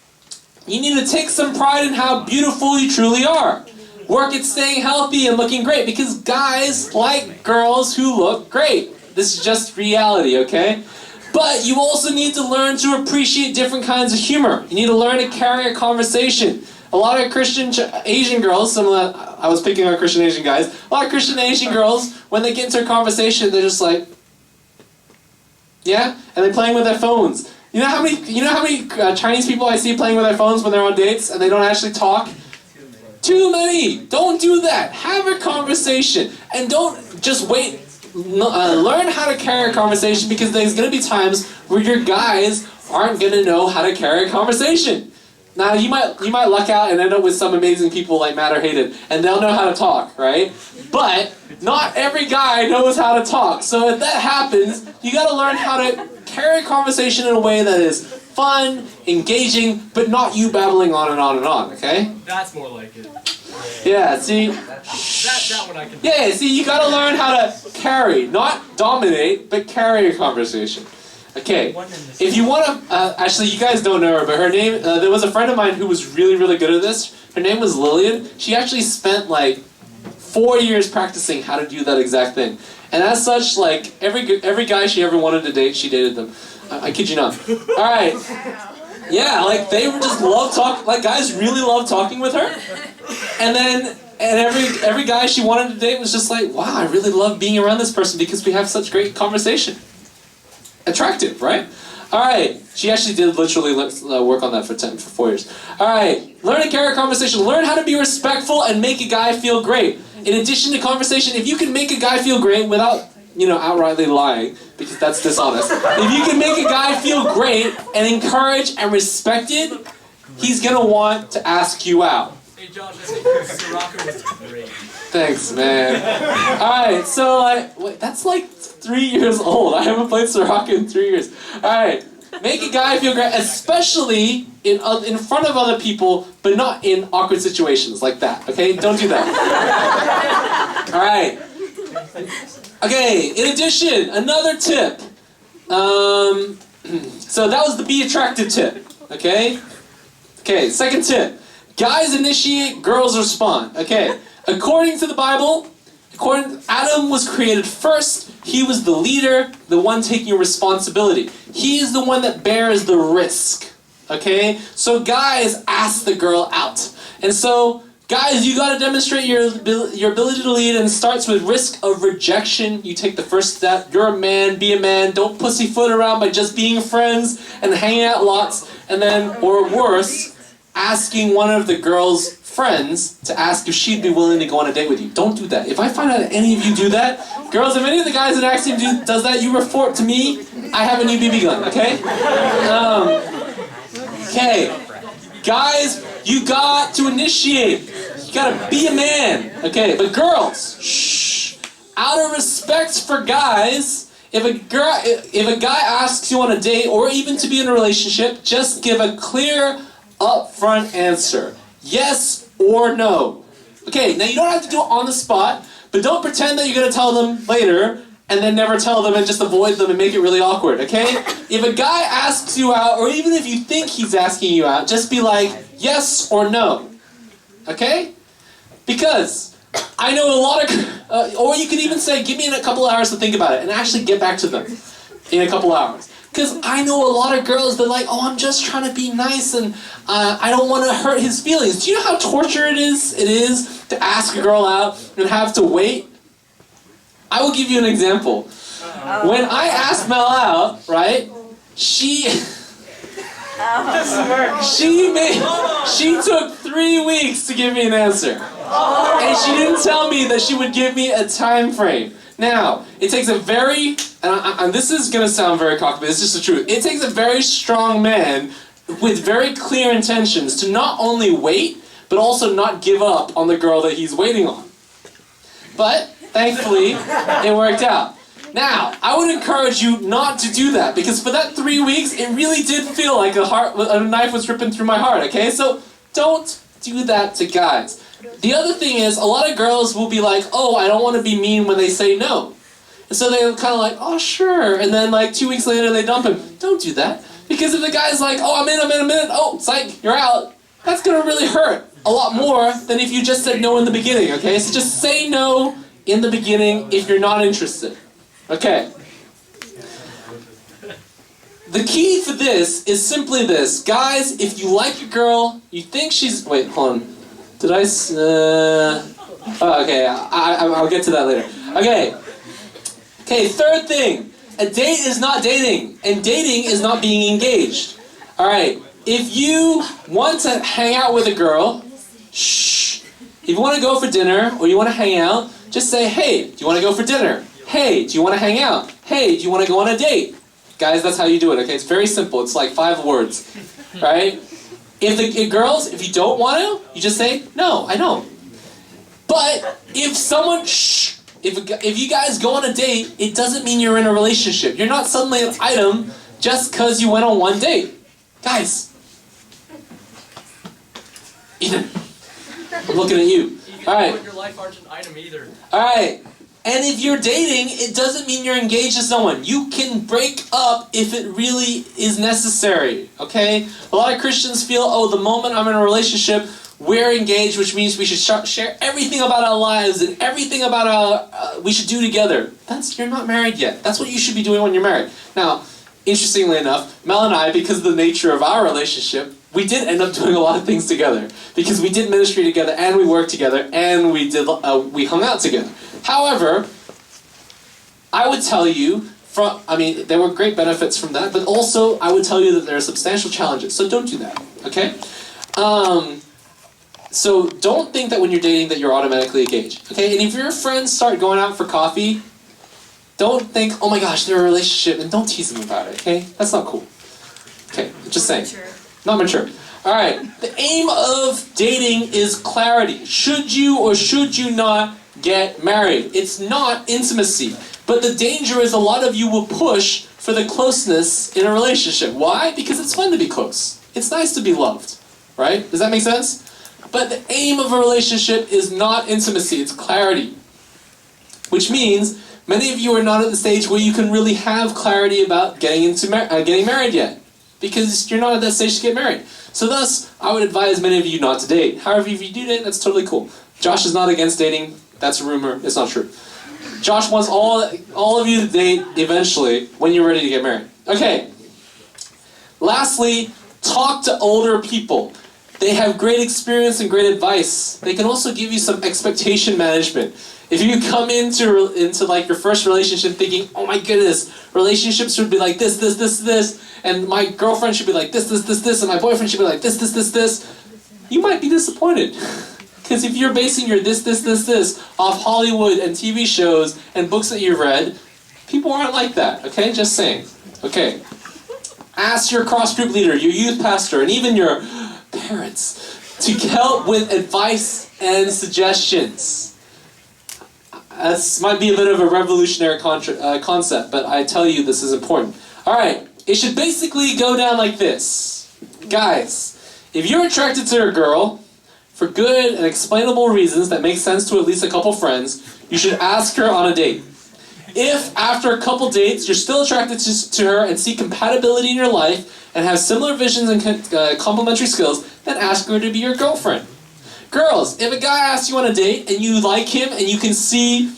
A: you need to take some pride in how beautiful you truly are. Work at staying healthy and looking great, because guys like girls who look great. This is just reality, okay? But you also need to learn to appreciate different kinds of humor. You need to learn to carry a conversation. A lot of Christian Asian girls, I was picking on Christian Asian guys, a lot of Christian Asian girls, when they get into a conversation, they're just like, yeah? And they're playing with their phones. You know how many Chinese people I see playing with their phones when they're on dates and they don't actually talk? Too many! Don't do that. Have a conversation. And don't just wait. Learn how to carry a conversation, because there's going to be times where your guys aren't going to know how to carry a conversation. Now, you might luck out and end up with some amazing people like Matt or Hayden, and they'll know how to talk, right? But not every guy knows how to talk. So if that happens, you got to learn how to carry a conversation in a way that is fun, engaging, but not you babbling on and on and on, okay?
B: That's more like it.
A: Yeah, see?
B: That one I can.
A: Yeah, see, you gotta learn how to carry, not dominate, but carry a conversation. Okay, if you want to, actually, you guys don't know her, but her name, there was a friend of mine who was really, really good at this. Her name was Lillian. She actually spent like 4 years practicing how to do that exact thing. And as such, like, every guy she ever wanted to date, she dated them. I kid you not. All right. Yeah, like, they were just love talk. Like, guys really love talking with her. And then, every guy she wanted to date was just like, wow, I really love being around this person because we have such great conversation. Attractive, right? All right. She actually did literally work on that for 4 years. All right. Learn to carry a conversation. Learn how to be respectful and make a guy feel great. In addition to conversation, if you can make a guy feel great without, outrightly lying, because that's dishonest. If you can make a guy feel great and encouraged and respected, he's going to want to ask you out.
B: Hey Josh, I think Sirocco was great.
A: Thanks, man. Alright, so that's like 3 years old. I haven't played Sirocco in 3 years. Alright, make a guy feel great, especially in front of other people, but not in awkward situations like that, okay? Don't do that. Alright. Okay, in addition, another tip. So that was the be attractive tip, okay? Okay, second tip. Guys initiate, girls respond. Okay, according to the Bible, Adam was created first. He was the leader, the one taking responsibility. He is the one that bears the risk. Okay, so guys ask the girl out. And so, guys, you got to demonstrate your ability to lead, and it starts with risk of rejection. You take the first step. You're a man, be a man. Don't pussyfoot around by just being friends and hanging out lots. And then, or worse, asking one of the girl's friends to ask if she'd be willing to go on a date with you. Don't do that. If I find out that any of you do that, girls, if any of the guys in Axiom does that, you report to me. I have a new BB gun, okay? Okay. Guys, you got to initiate. You got to be a man. Okay, but girls, shh. Out of respect for guys, if a guy asks you on a date or even to be in a relationship, just give a clear, upfront answer. Yes or no. Okay, now you don't have to do it on the spot, but don't pretend that you're going to tell them later and then never tell them and just avoid them and make it really awkward, okay? If a guy asks you out, or even if you think he's asking you out, just be like, yes or no. Okay? Because I know a lot of... or you could even say, give me a couple hours to think about it and actually get back to them in a couple hours. Because I know a lot of girls that are like, oh, I'm just trying to be nice and I don't want to hurt his feelings. Do you know how torture it is to ask a girl out and have to wait? I will give you an example. When I asked Mel out, right, she took 3 weeks to give me an answer. And she didn't tell me that she would give me a time frame. Now, it takes a very, and this is going to sound very cocky, but it's just the truth. It takes a very strong man with very clear intentions to not only wait, but also not give up on the girl that he's waiting on. But, thankfully, it worked out. Now, I would encourage you not to do that, because for that 3 weeks, it really did feel like a knife was ripping through my heart, okay? So, don't do that to guys. The other thing is, a lot of girls will be like, oh, I don't want to be mean when they say no. And so they're kind of like, oh, sure. And then like 2 weeks later, they dump him. Don't do that. Because if the guy's like, oh, I'm in a minute. Oh, psych, you're out. That's going to really hurt a lot more than if you just said no in the beginning, okay? So just say no in the beginning if you're not interested. Okay. the key for this is simply this. Guys, if you like a girl, you think she's... Wait, hold on. Did I... Oh, okay, I'll get to that later. Okay. Okay, third thing. A date is not dating, and dating is not being engaged. Alright, if you want to hang out with a girl, shh. If you want to go for dinner, or you want to hang out, just say, hey, do you want to go for dinner? Hey, do you want to hang out? Hey, do you want to go on a date? Guys, that's how you do it, okay? It's very simple. It's like 5 words, right? If girls, if you don't want to, you just say, no, I don't. But if someone, shh, if you guys go on a date, it doesn't mean you're in a relationship. You're not suddenly an item just because you went on one date. Guys. Ethan. I'm looking at you. Alright.
B: Your life aren't an item either.
A: Alright. And if you're dating, it doesn't mean you're engaged to someone. You can break up if it really is necessary. Okay? A lot of Christians feel, oh, the moment I'm in a relationship, we're engaged, which means we should share everything about our lives and everything about our we should do together. You're not married yet. That's what you should be doing when you're married. Now, interestingly enough, Mel and I, because of the nature of our relationship, we did end up doing a lot of things together. Because we did ministry together, and we worked together, and we hung out together. However, I would tell you, there were great benefits from that, but also I would tell you that there are substantial challenges, so don't do that, okay? So don't think that when you're dating that you're automatically engaged, okay? And if your friends start going out for coffee, don't think, oh my gosh, they're in a relationship, and don't tease them about it, okay? That's not cool. Okay, just saying. Not mature. Alright, the aim of dating is clarity. Should you or should you not get married? It's not intimacy. But the danger is a lot of you will push for the closeness in a relationship. Why? Because it's fun to be close. It's nice to be loved. Right? Does that make sense? But the aim of a relationship is not intimacy, it's clarity. Which means many of you are not at the stage where you can really have clarity about getting married yet. Because you're not at that stage to get married. So thus, I would advise many of you not to date. However, if you do date, that's totally cool. Josh is not against dating. That's a rumor. It's not true. Josh wants all of you to date eventually when you're ready to get married. Okay. Lastly, talk to older people. They have great experience and great advice. They can also give you some expectation management. If you come into like your first relationship thinking, oh my goodness, relationships should be like this, this, this, this, and my girlfriend should be like this, this, this, this, and my boyfriend should be like this, this, this, this, you might be disappointed. Because if you're basing your this, this, this, this off Hollywood and TV shows and books that you've read, people aren't like that, okay? Just saying. Okay. Ask your cross group leader, your youth pastor, and even your parents to help with advice and suggestions. This might be a bit of a revolutionary concept, but I tell you this is important. Alright, it should basically go down like this. Guys, if you're attracted to a girl, for good and explainable reasons that make sense to at least a couple friends, you should ask her on a date. If, after a couple dates, you're still attracted to her and see compatibility in your life and have similar visions and complementary skills, then ask her to be your girlfriend. Girls, if a guy asks you on a date and you like him and you can see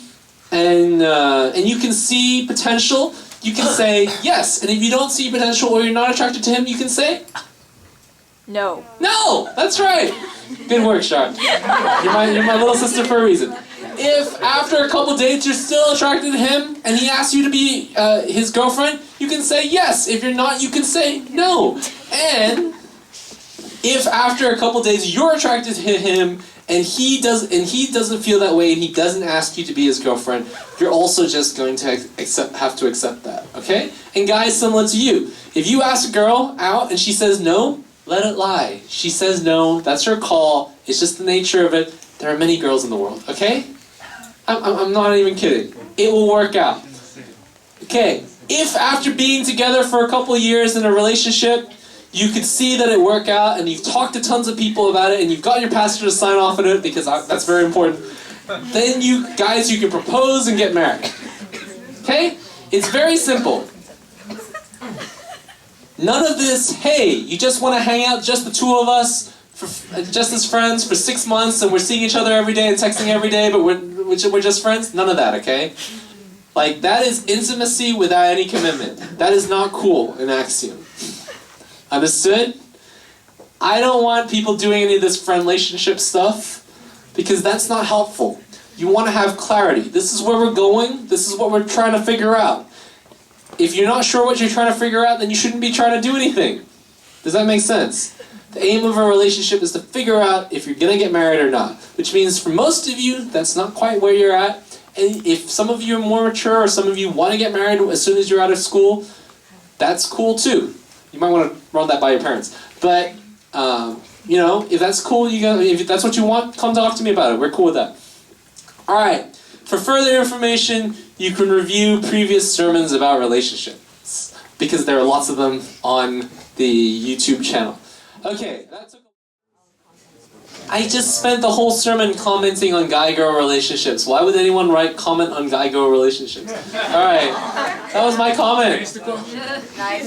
A: potential, you can say yes. And if you don't see potential or you're not attracted to him, you can say
C: No.
A: no. That's right. Good work, Shar. You're my little sister for a reason. If after a couple dates you're still attracted to him and he asks you to be his girlfriend, you can say yes. If you're not, you can say no. And if after a couple days you're attracted to him and he doesn't feel that way and he doesn't ask you to be his girlfriend, you're also just going to have to accept that, okay? And guys, similar to you, if you ask a girl out and she says no, let it lie. She says no, that's her call, it's just the nature of it. There are many girls in the world, okay? I'm not even kidding. It will work out. Okay, if after being together for a couple of years in a relationship, you could see that it worked out and you've talked to tons of people about it and you've got your pastor to sign off on it because that's very important, then you can propose and get married. Okay? It's very simple. None of this, hey, you just want to hang out, just the two of us, just as friends for 6 months and we're seeing each other every day and texting every day, but we're just friends? None of that, okay? Like, that is intimacy without any commitment. That is not cool in Axiom. Understood? I don't want people doing any of this friend-relationship stuff because that's not helpful. You want to have clarity. This is where we're going. This is what we're trying to figure out. If you're not sure what you're trying to figure out, then you shouldn't be trying to do anything. Does that make sense? The aim of a relationship is to figure out if you're going to get married or not. Which means for most of you, that's not quite where you're at. And if some of you are more mature or some of you want to get married as soon as you're out of school, that's cool too. You might want to run that by your parents. But, you know, if that's cool, if that's what you want, come talk to me about it. We're cool with that. Alright, for further information, you can review previous sermons about relationships, because there are lots of them on the YouTube channel. Okay, I just spent the whole sermon commenting on guy-girl relationships. Why would anyone comment on guy-girl relationships? Alright, that was my comment. Okay.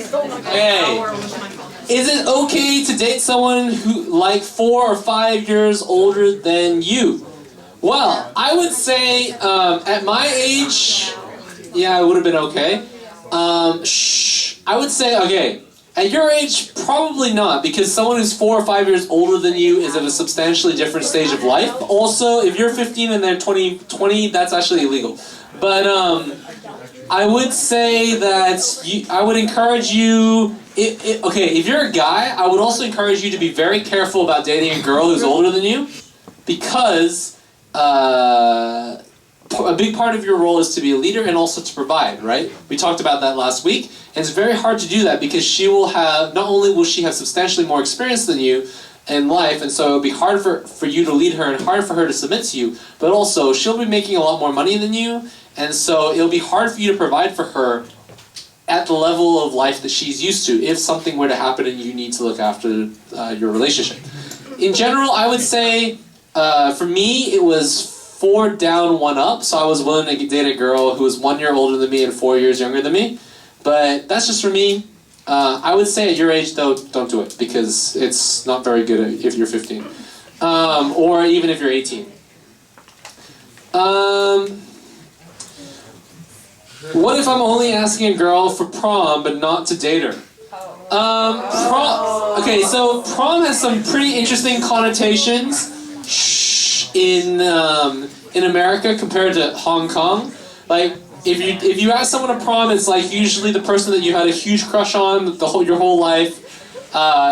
A: Is it okay to date someone who, like, 4 or 5 years older than you? Well, I would say, at my age, yeah, it would have been okay. I would say, okay, at your age, probably not, because someone who's 4 or 5 years older than you is at a substantially different stage of life. Also, if you're 15 and they're 20, that's actually illegal. But, I would say that I would encourage you, okay, if you're a guy, I would also encourage you to be very careful about dating a girl who's older than you, because a big part of your role is to be a leader and also to provide, right? We talked about that last week, and it's very hard to do that because she will have, not only will she have substantially more experience than you in life, and so it'll be hard for you to lead her and hard for her to submit to you, but also she'll be making a lot more money than you, and so it'll be hard for you to provide for her at the level of life that she's used to if something were to happen and you need to look after your relationship. In general, I would say, for me, it was 4 down, 1 up, so I was willing to date a girl who was 1 year older than me and 4 years younger than me. But that's just for me. I would say at your age, though, don't do it, because it's not very good if you're 15. Or even if you're 18. What if I'm only asking a girl for prom, but not to date her? Okay, so prom has some pretty interesting connotations in America compared to Hong Kong. Like, if you ask someone to prom, it's like usually the person that you had a huge crush on your whole life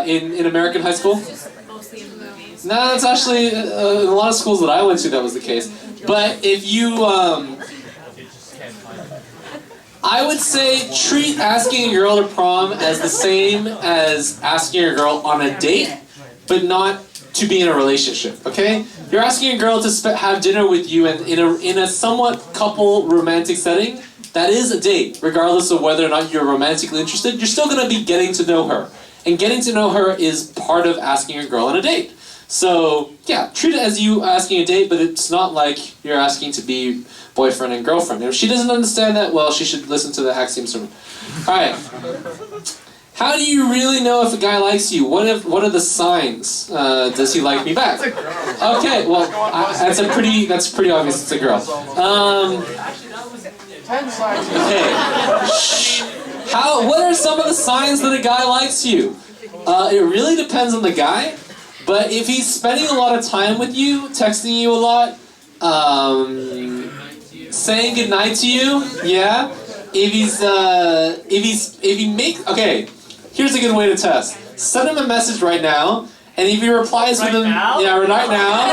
A: in American high school.
D: Mostly in the movies.
A: No, that's actually in a lot of schools that I went to that was the case. But if you I would say treat asking a girl to prom as the same as asking a girl on a date, but not to be in a relationship, okay? You're asking a girl to have dinner with you and in a somewhat couple romantic setting, that is a date, regardless of whether or not you're romantically interested. You're still going to be getting to know her. And getting to know her is part of asking a girl on a date. So, yeah, treat it as you asking a date, but it's not like you're asking to be boyfriend and girlfriend. If she doesn't understand that, well, she should listen to the Axiom sermon. Alright. How do you really know if a guy likes you? What are the signs? Does he like me back? Okay, well, that's pretty obvious. It's a girl. Okay. What are some of the signs that a guy likes you? It really depends on the guy, but if he's spending a lot of time with you, texting you a lot, saying goodnight to you, yeah. Okay. Here's a good way to test. Send him a message right now, and if he replies
E: Right
A: within
E: now?
A: right now,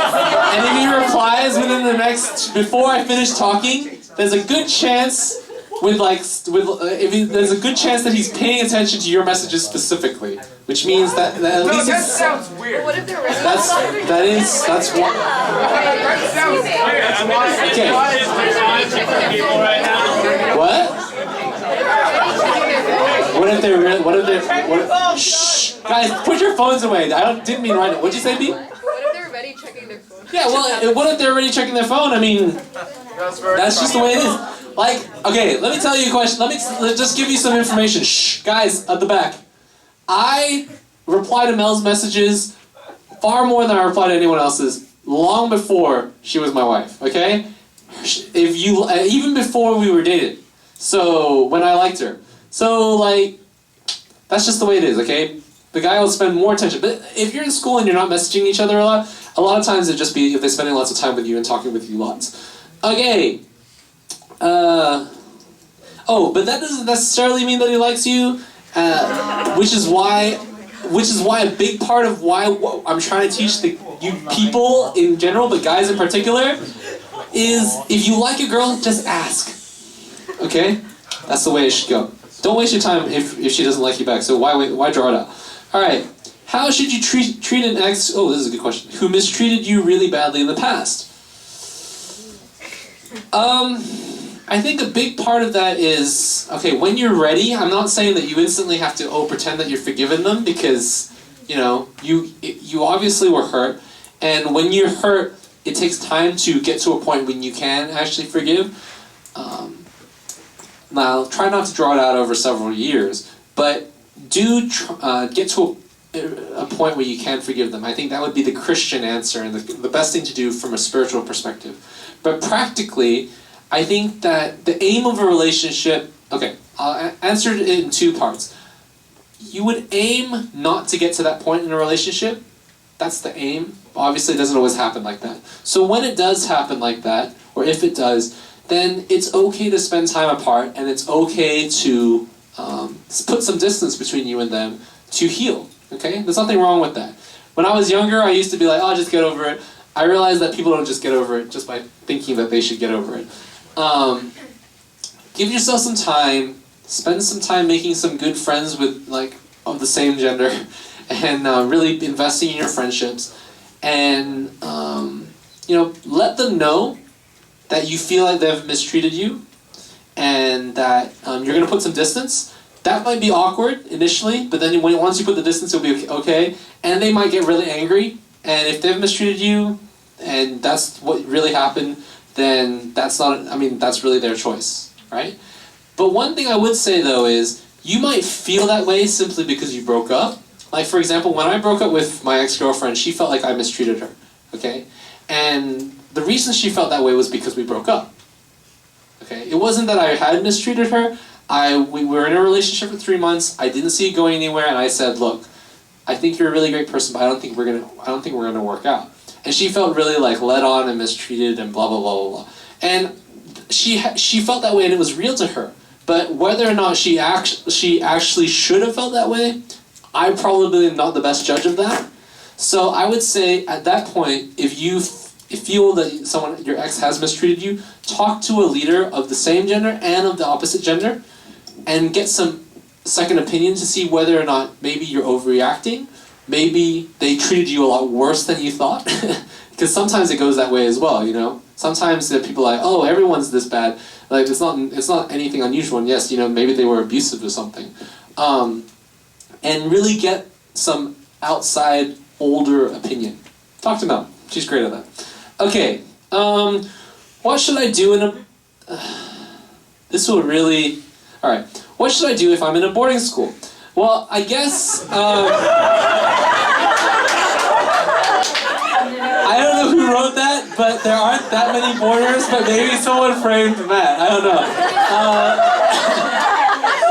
A: and if he replies within the next before I finish talking, there's a good chance there's a good chance that he's paying attention to your messages specifically, which means that at least
B: that sounds weird.
C: What if they're really
A: that's what.
B: That sounds weird.
A: Okay.
E: People right now.
A: What? Shh! Guys, put your phones away. I didn't mean right now. What'd you say, B?
C: What if they're already checking their phone?
A: Yeah, well, what if they're already checking their phone? I mean, that's just the way it is. Like, okay, let me tell you a question. Let me just give you some information. Shh, guys, at the back. I reply to Mel's messages far more than I reply to anyone else's long before she was my wife, okay? if you even before we were dating. So when I liked her, so like that's just the way it is. Okay, the guy will spend more attention. But if you're in school and you're not messaging each other a lot of times it'd just be if they're spending lots of time with you and talking with you lots. Okay. Oh, but that doesn't necessarily mean that he likes you, which is why a big part of why I'm trying to teach you people in general, but guys in particular, is if you like a girl, just ask. Okay? That's the way it should go. Don't waste your time if she doesn't like you back, so why draw it out? Alright, how should you treat an ex, oh, this is a good question, who mistreated you really badly in the past? I think a big part of that is, okay, when you're ready, I'm not saying that you instantly have to, pretend that you're forgiven them, because, you know, you obviously were hurt, and when you're hurt, it takes time to get to a point when you can actually forgive. Now, try not to draw it out over several years, but do get to a point where you can forgive them. I think that would be the Christian answer and the best thing to do from a spiritual perspective. But practically, I think that the aim of a relationship, okay, I'll answer it in two parts. You would aim not to get to that point in a relationship. That's the aim. Obviously, it doesn't always happen like that. So when it does happen like that, or if it does, then it's okay to spend time apart, and it's okay to put some distance between you and them to heal, okay? There's nothing wrong with that. When I was younger, I used to be like, oh, just get over it. I realized that people don't just get over it just by thinking that they should get over it. Give yourself some time, spend some time making some good friends with, like, of the same gender, and really investing in your friendships, and, you know, let them know that you feel like they've mistreated you, and that you're going to put some distance. That might be awkward initially, but then once you put the distance, it'll be okay, and they might get really angry, and if they've mistreated you, and that's what really happened, then that's really their choice, right? But one thing I would say, though, is you might feel that way simply because you broke up. Like, for example, when I broke up with my ex-girlfriend, she felt like I mistreated her, okay? And the reason she felt that way was because we broke up, okay? It wasn't that I had mistreated her. We were in a relationship for 3 months. I didn't see it going anywhere, and I said, look, I think you're a really great person, but I don't think we're gonna work out. And she felt really like led on and mistreated and blah blah blah blah blah. And she felt that way, and it was real to her. But whether or not she actually should have felt that way, I probably am not the best judge of that. So I would say at that point, if you feel that your ex has mistreated you, talk to a leader of the same gender and of the opposite gender, and get some second opinion to see whether or not maybe you're overreacting. Maybe they treated you a lot worse than you thought, because sometimes it goes that way as well. You know, sometimes people are like, oh, everyone's this bad. Like it's not anything unusual. And yes, you know, maybe they were abusive or something, and really get some outside older opinion. Talk to Mel. She's great at that. Okay, what should I do in a... this will really... Alright, what should I do if I'm in a boarding school? Well, I guess... I don't know who wrote that, but there aren't that many boarders, but maybe someone framed Matt. I don't know.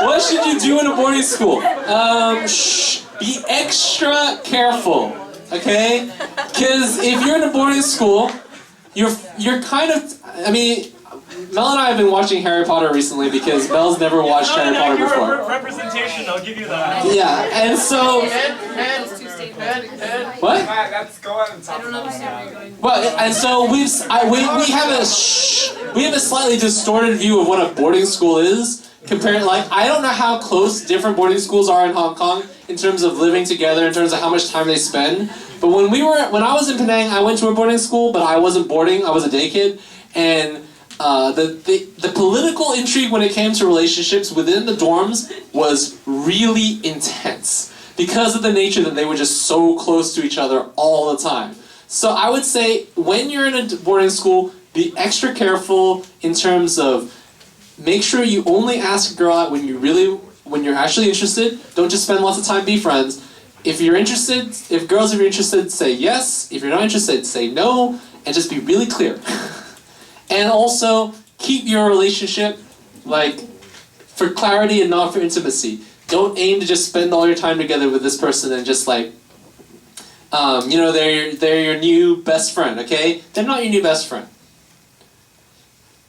A: What should you do in a boarding school? Be extra careful. Okay? Because if you're in a boarding school, you're kind of... I mean, Mel and I have been watching Harry Potter recently because Mel's never watched Harry Potter before.
E: Representation, I'll give you that.
A: Yeah, and so... What?
B: Let's go on and talk about
A: Well, and so we have a slightly distorted view of what a boarding school is. Compared, like, I don't know how close different boarding schools are in Hong Kong in terms of living together, in terms of how much time they spend. But when I was in Penang, I went to a boarding school, but I wasn't boarding. I was a day kid, and the political intrigue when it came to relationships within the dorms was really intense because of the nature that they were just so close to each other all the time. So I would say when you're in a boarding school, be extra careful in terms of make sure you only ask a girl out when you're actually interested. Don't just spend lots of time, be friends. If you're interested, if you're interested, say yes. If you're not interested, say no, and just be really clear. And also, keep your relationship, like, for clarity and not for intimacy. Don't aim to just spend all your time together with this person and just like, they're your new best friend, okay? They're not your new best friend.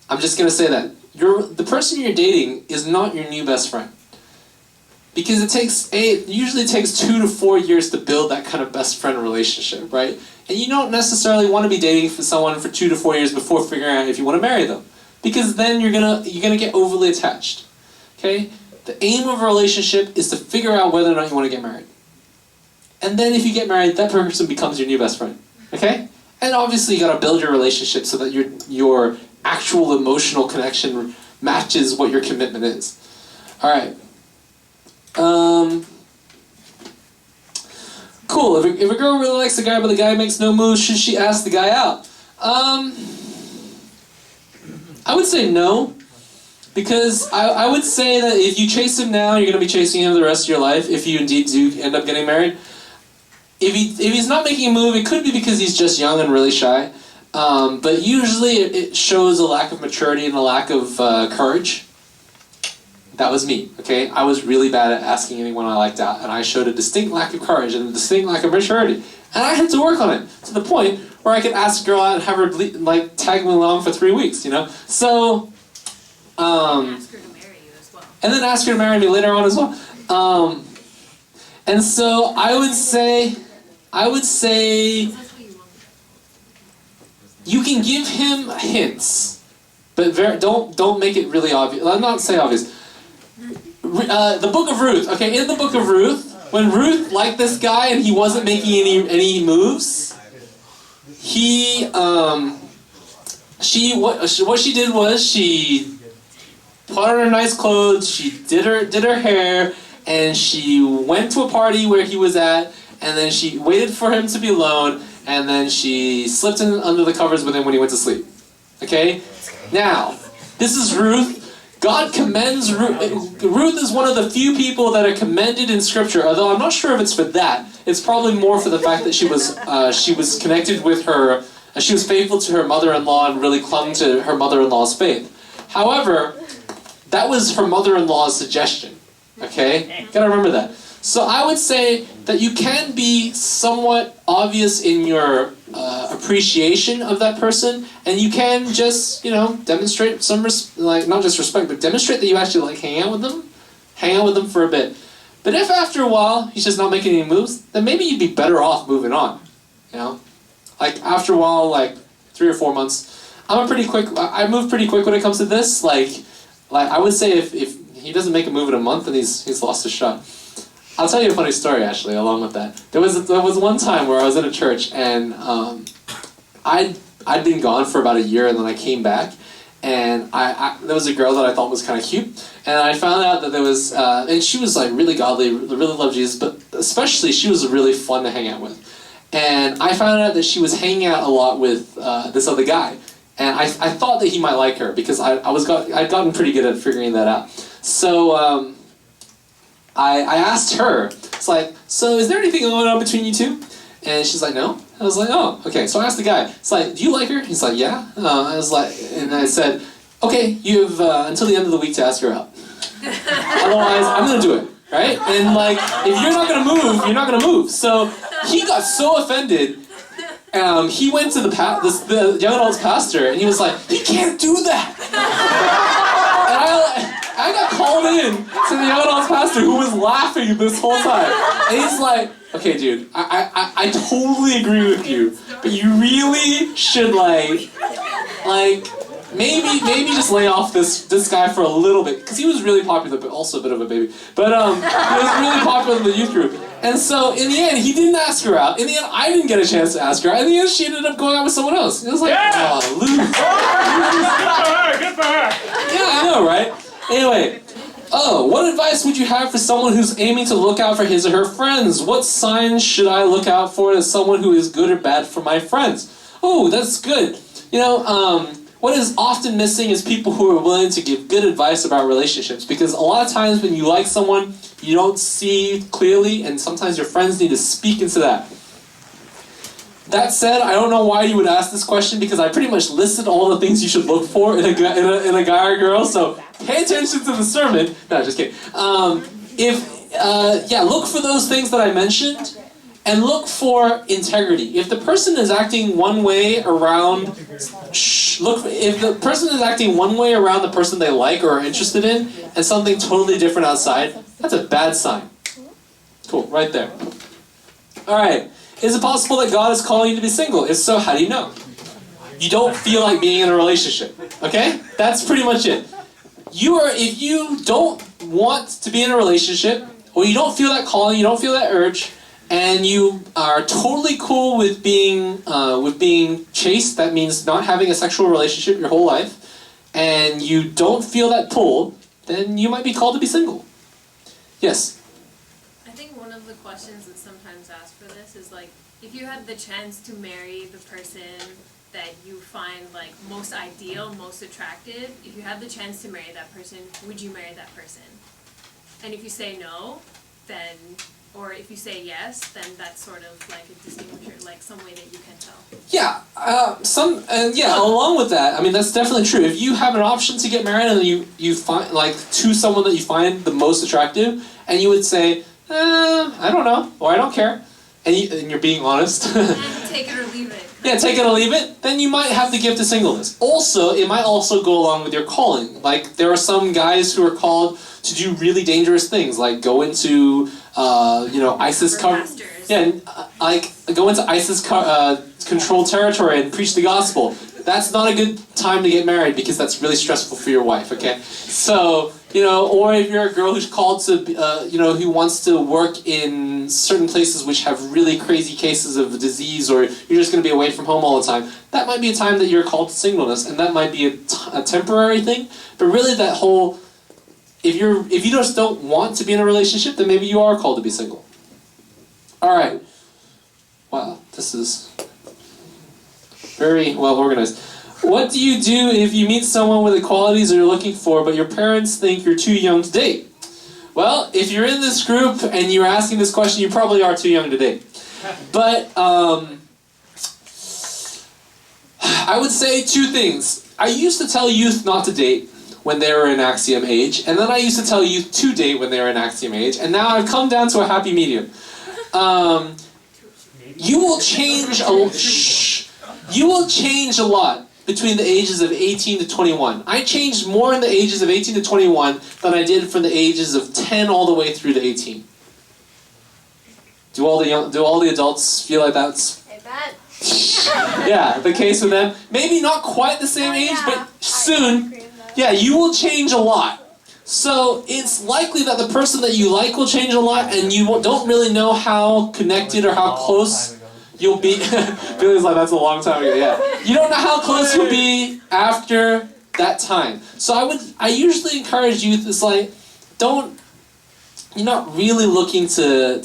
A: I'm just gonna say that. The person you're dating is not your new best friend. Because it usually takes 2 to 4 years to build that kind of best friend relationship, right? And you don't necessarily want to be dating for someone for 2 to 4 years before figuring out if you want to marry them. Because then you're gonna get overly attached. Okay? The aim of a relationship is to figure out whether or not you want to get married. And then if you get married, that person becomes your new best friend. Okay? And obviously you gotta build your relationship so that your actual emotional connection matches what your commitment is. Alright. Cool. If a girl really likes a guy but the guy makes no moves, should she ask the guy out? I would say no. Because I would say that if you chase him now, you're going to be chasing him the rest of your life, if you indeed do end up getting married. If he's not making a move, it could be because he's just young and really shy. But usually it shows a lack of maturity and a lack of courage. That was me, okay? I was really bad at asking anyone I liked out, and I showed a distinct lack of courage and a distinct lack of maturity. And I had to work on it, to the point where I could ask a girl out and have her, like, tag me along for 3 weeks, you know? So,
D: ask her to marry you as well.
A: and then ask her to marry me later on as well. And so I would say, you can give him hints, but don't make it really obvious. I'll not say obvious. The Book of Ruth. Okay, in the Book of Ruth, when Ruth liked this guy and he wasn't making any moves, what she did was she put on her nice clothes, she did her hair, and she went to a party where he was at, and then she waited for him to be alone, and then she slipped in under the covers with him when he went to sleep. Okay? Now, this is Ruth. God commends Ruth. Ruth is one of the few people that are commended in Scripture, although I'm not sure if it's for that. It's probably more for the fact that she was connected with her, she was faithful to her mother-in-law and really clung to her mother-in-law's faith. However, that was her mother-in-law's suggestion. Okay? Gotta remember that. So I would say that you can be somewhat obvious in your appreciation of that person, and you can just, demonstrate some, not just respect, but demonstrate that you actually like hang out with them for a bit. But if after a while he's just not making any moves, then maybe you'd be better off moving on, Like after a while, like 3 or 4 months, I move pretty quick when it comes to this, like I would say if he doesn't make a move in a month, then he's lost his shot. I'll tell you a funny story, actually, along with that. There was one time where I was in a church, and I'd been gone for about a year, and then I came back, and there was a girl that I thought was kind of cute, and I found out that there was, and she was like really godly, really loved Jesus, but especially she was really fun to hang out with. And I found out that she was hanging out a lot with this other guy, and I thought that he might like her, because I'd gotten pretty good at figuring that out. So, I asked her, it's like, so is there anything going on between you two? And she's like, no. I was like, oh, okay. So I asked the guy, it's like, do you like her? He's like, yeah. I was like, and I said, okay, you have until the end of the week to ask her out. Otherwise, I'm going to do it, right? And like, if you're not going to move, you're not going to move. So he got so offended. He went to the young adults pastor, and he was like, you can't do that. And I got called in to the young adults pastor, who was laughing this whole time. And he's like, okay, dude, I totally agree with you, but you really should maybe just lay off this guy for a little bit, because he was really popular, but also a bit of a baby. But he was really popular in the youth group. And so in the end, he didn't ask her out. In the end, I didn't get a chance to ask her out. In the end, she ended up going out with someone else. It was like, oh, lose.
E: Good for her.
A: Yeah, I know, right? Anyway, what advice would you have for someone who's aiming to look out for his or her friends? What signs should I look out for as someone who is good or bad for my friends? Oh, that's good. What is often missing is people who are willing to give good advice about relationships, because a lot of times when you like someone, you don't see clearly, and sometimes your friends need to speak into that. That said, I don't know why you would ask this question because I pretty much listed all the things you should look for in a guy or girl. So pay attention to the sermon. No, just kidding. Look for those things that I mentioned, and look for integrity. If the person is acting one way around, if the person is acting one way around the person they like or are interested in, and something totally different outside, that's a bad sign. Cool, right there. All right. Is it possible that God is calling you to be single? If so, how do you know? You don't feel like being in a relationship. Okay? That's pretty much it. If you don't want to be in a relationship, or you don't feel that calling, you don't feel that urge, and you are totally cool with being chaste, that means not having a sexual relationship your whole life, and you don't feel that pull, then you might be called to be single. Yes?
D: I think one of the questions that's sometimes asked for this is like, if you had the chance to marry the person that you find like most ideal, most attractive, if you had the chance to marry that person, would you marry that person? And if you say no, then, or if you say yes, then that's sort of like a distinguisher, like some way that you can tell.
A: Yeah, along with that, I mean, that's definitely true. If you have an option to get married and you find, like, to someone that you find the most attractive, and you would say, I don't know, or I don't care, and you're being honest.
D: Take it or leave it.
A: Yeah, take it or leave it, then you might have the gift of singleness. Also, it might also go along with your calling. Like, there are some guys who are called to do really dangerous things, like go into, ISIS go into ISIS controlled territory and preach the gospel. That's not a good time to get married because that's really stressful for your wife, okay? So, or if you're a girl who's called to, who wants to work in certain places which have really crazy cases of disease, or you're just going to be away from home all the time, that might be a time that you're called to singleness, and that might be a temporary thing, but really that whole, if you just don't want to be in a relationship, then maybe you are called to be single. Alright. Wow, this is very well organized. What do you do if you meet someone with the qualities that you're looking for, but your parents think you're too young to date? Well, if you're in this group and you're asking this question, you probably are too young to date. But I would say two things. I used to tell youth not to date when they were in Axiom age, and then I used to tell youth to date when they were in Axiom age, and now I've come down to a happy medium. You will change a lot between the ages of 18 to 21. I changed more in the ages of 18 to 21 than I did from the ages of 10 all the way through to 18. Do all the adults feel like that's
C: I bet.
A: yeah, the case with them? Maybe not quite the same age, but soon. Yeah, you will change a lot. So it's likely that the person that you like will change a lot, and you don't really know how connected or how close you'll be. Billy's like, that's a long time ago, yeah. You don't know how close you'll be after that time. So I usually encourage youth, it's like, you're not really looking to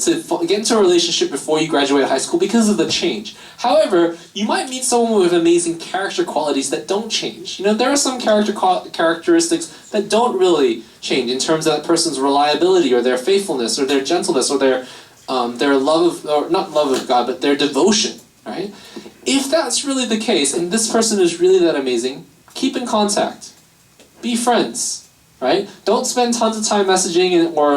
A: get into a relationship before you graduate high school because of the change. However, you might meet someone with amazing character qualities that don't change. There are some characteristics that don't really change in terms of that person's reliability or their faithfulness or their gentleness or their love of, or not love of God, but their devotion, right? If that's really the case, and this person is really that amazing, keep in contact. Be friends. Right? Don't spend tons of time messaging or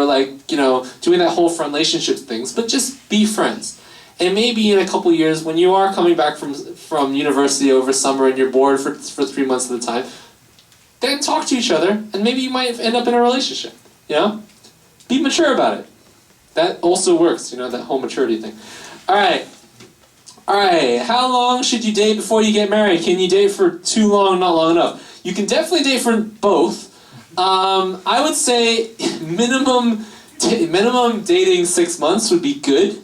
A: doing that whole relationships things, but just be friends. And maybe in a couple years, when you are coming back from university over summer and you're bored for 3 months at a time, then talk to each other, and maybe you might end up in a relationship. Be mature about it. That also works. That whole maturity thing. All right. How long should you date before you get married? Can you date for too long, not long enough? You can definitely date for both. I would say minimum dating 6 months would be good.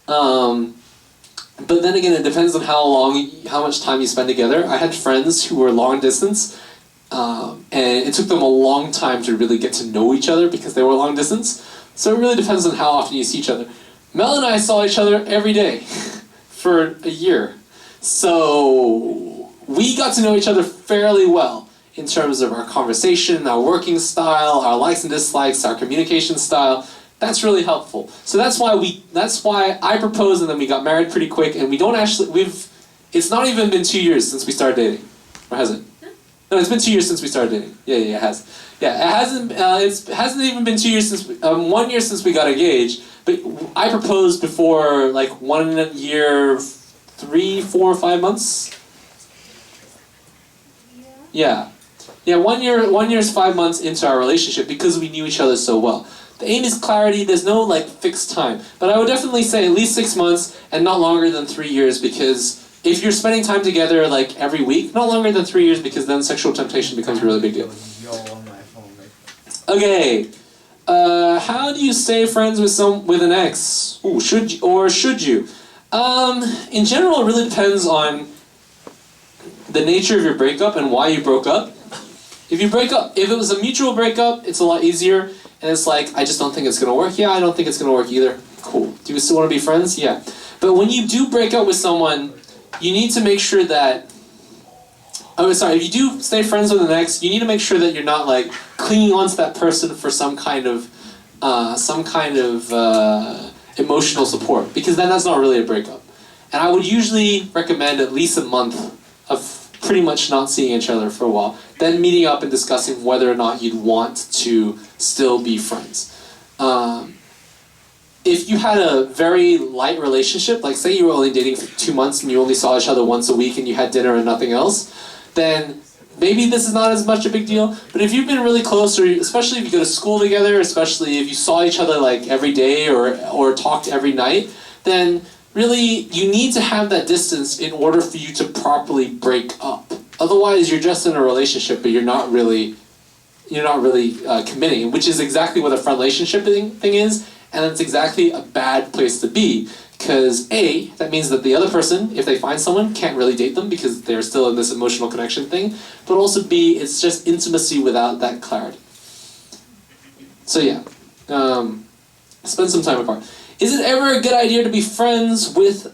A: But then again, it depends on how much time you spend together. I had friends who were long distance, and it took them a long time to really get to know each other because they were long distance. So it really depends on how often you see each other. Mel and I saw each other every day for a year. So we got to know each other fairly well in terms of our conversation, our working style, our likes and dislikes, our communication style. That's really helpful. So that's why I proposed and then we got married pretty quick, and it's not even been 2 years since we started dating. Or has it? No, it's been 2 years since we started dating. Yeah, it has. Yeah, it hasn't even been 2 years since 1 year since we got engaged. But I proposed before like 1 year, 3, 4, 5 months. Yeah. 1 year's 5 months into our relationship because we knew each other so well. The aim is clarity. There's no like fixed time, but I would definitely say at least 6 months and not longer than 3 years, because if you're spending time together like every week, not longer than 3 years, because then sexual temptation becomes a really big deal. Okay, how do you stay friends with an ex? Ooh, should you? In general, it really depends on the nature of your breakup and why you broke up. If it was a mutual breakup, it's a lot easier, and it's like, I just don't think it's gonna work. Yeah, I don't think it's gonna work either. Cool. Do you still want to be friends? Yeah. But when you do break up with someone, you need to make sure that, if you do stay friends with an ex, you need to make sure that you're not like clinging onto that person for some kind of emotional support, because then that's not really a breakup. And I would usually recommend at least a month of pretty much not seeing each other for a while, then meeting up and discussing whether or not you'd want to still be friends. If you had a very light relationship, like say you were only dating for 2 months and you only saw each other once a week and you had dinner and nothing else, then maybe this is not as much a big deal. But if you've been really close, or especially if you go to school together, especially if you saw each other like every day or talked every night, then really you need to have that distance in order for you to properly break up. Otherwise, you're just in a relationship, but you're not really committing, which is exactly what a friend-relationship thing is, and it's exactly a bad place to be. Because A, that means that the other person, if they find someone, can't really date them because they're still in this emotional connection thing. But also B, it's just intimacy without that clarity. So yeah, spend some time apart. Is it ever a good idea to be friends with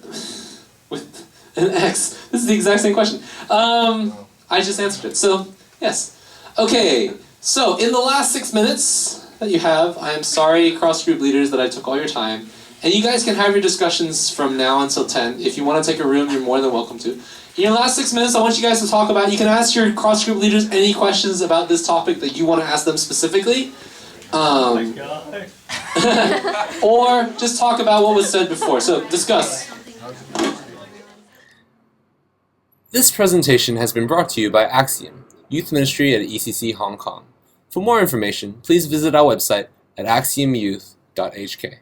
A: an ex? This is the exact same question. I just answered it. So yes. Okay. So in the last 6 minutes that you have, I am sorry, cross-group leaders, that I took all your time. And you guys can have your discussions from now until 10. If you want to take a room, you're more than welcome to. In your last 6 minutes, I want you guys to talk about, you can ask your cross-group leaders any questions about this topic that you want to ask them specifically. Or just talk about what was said before. So, discuss. This presentation has been brought to you by Axiom, Youth Ministry at ECC Hong Kong. For more information, please visit our website at axiomyouth.hk.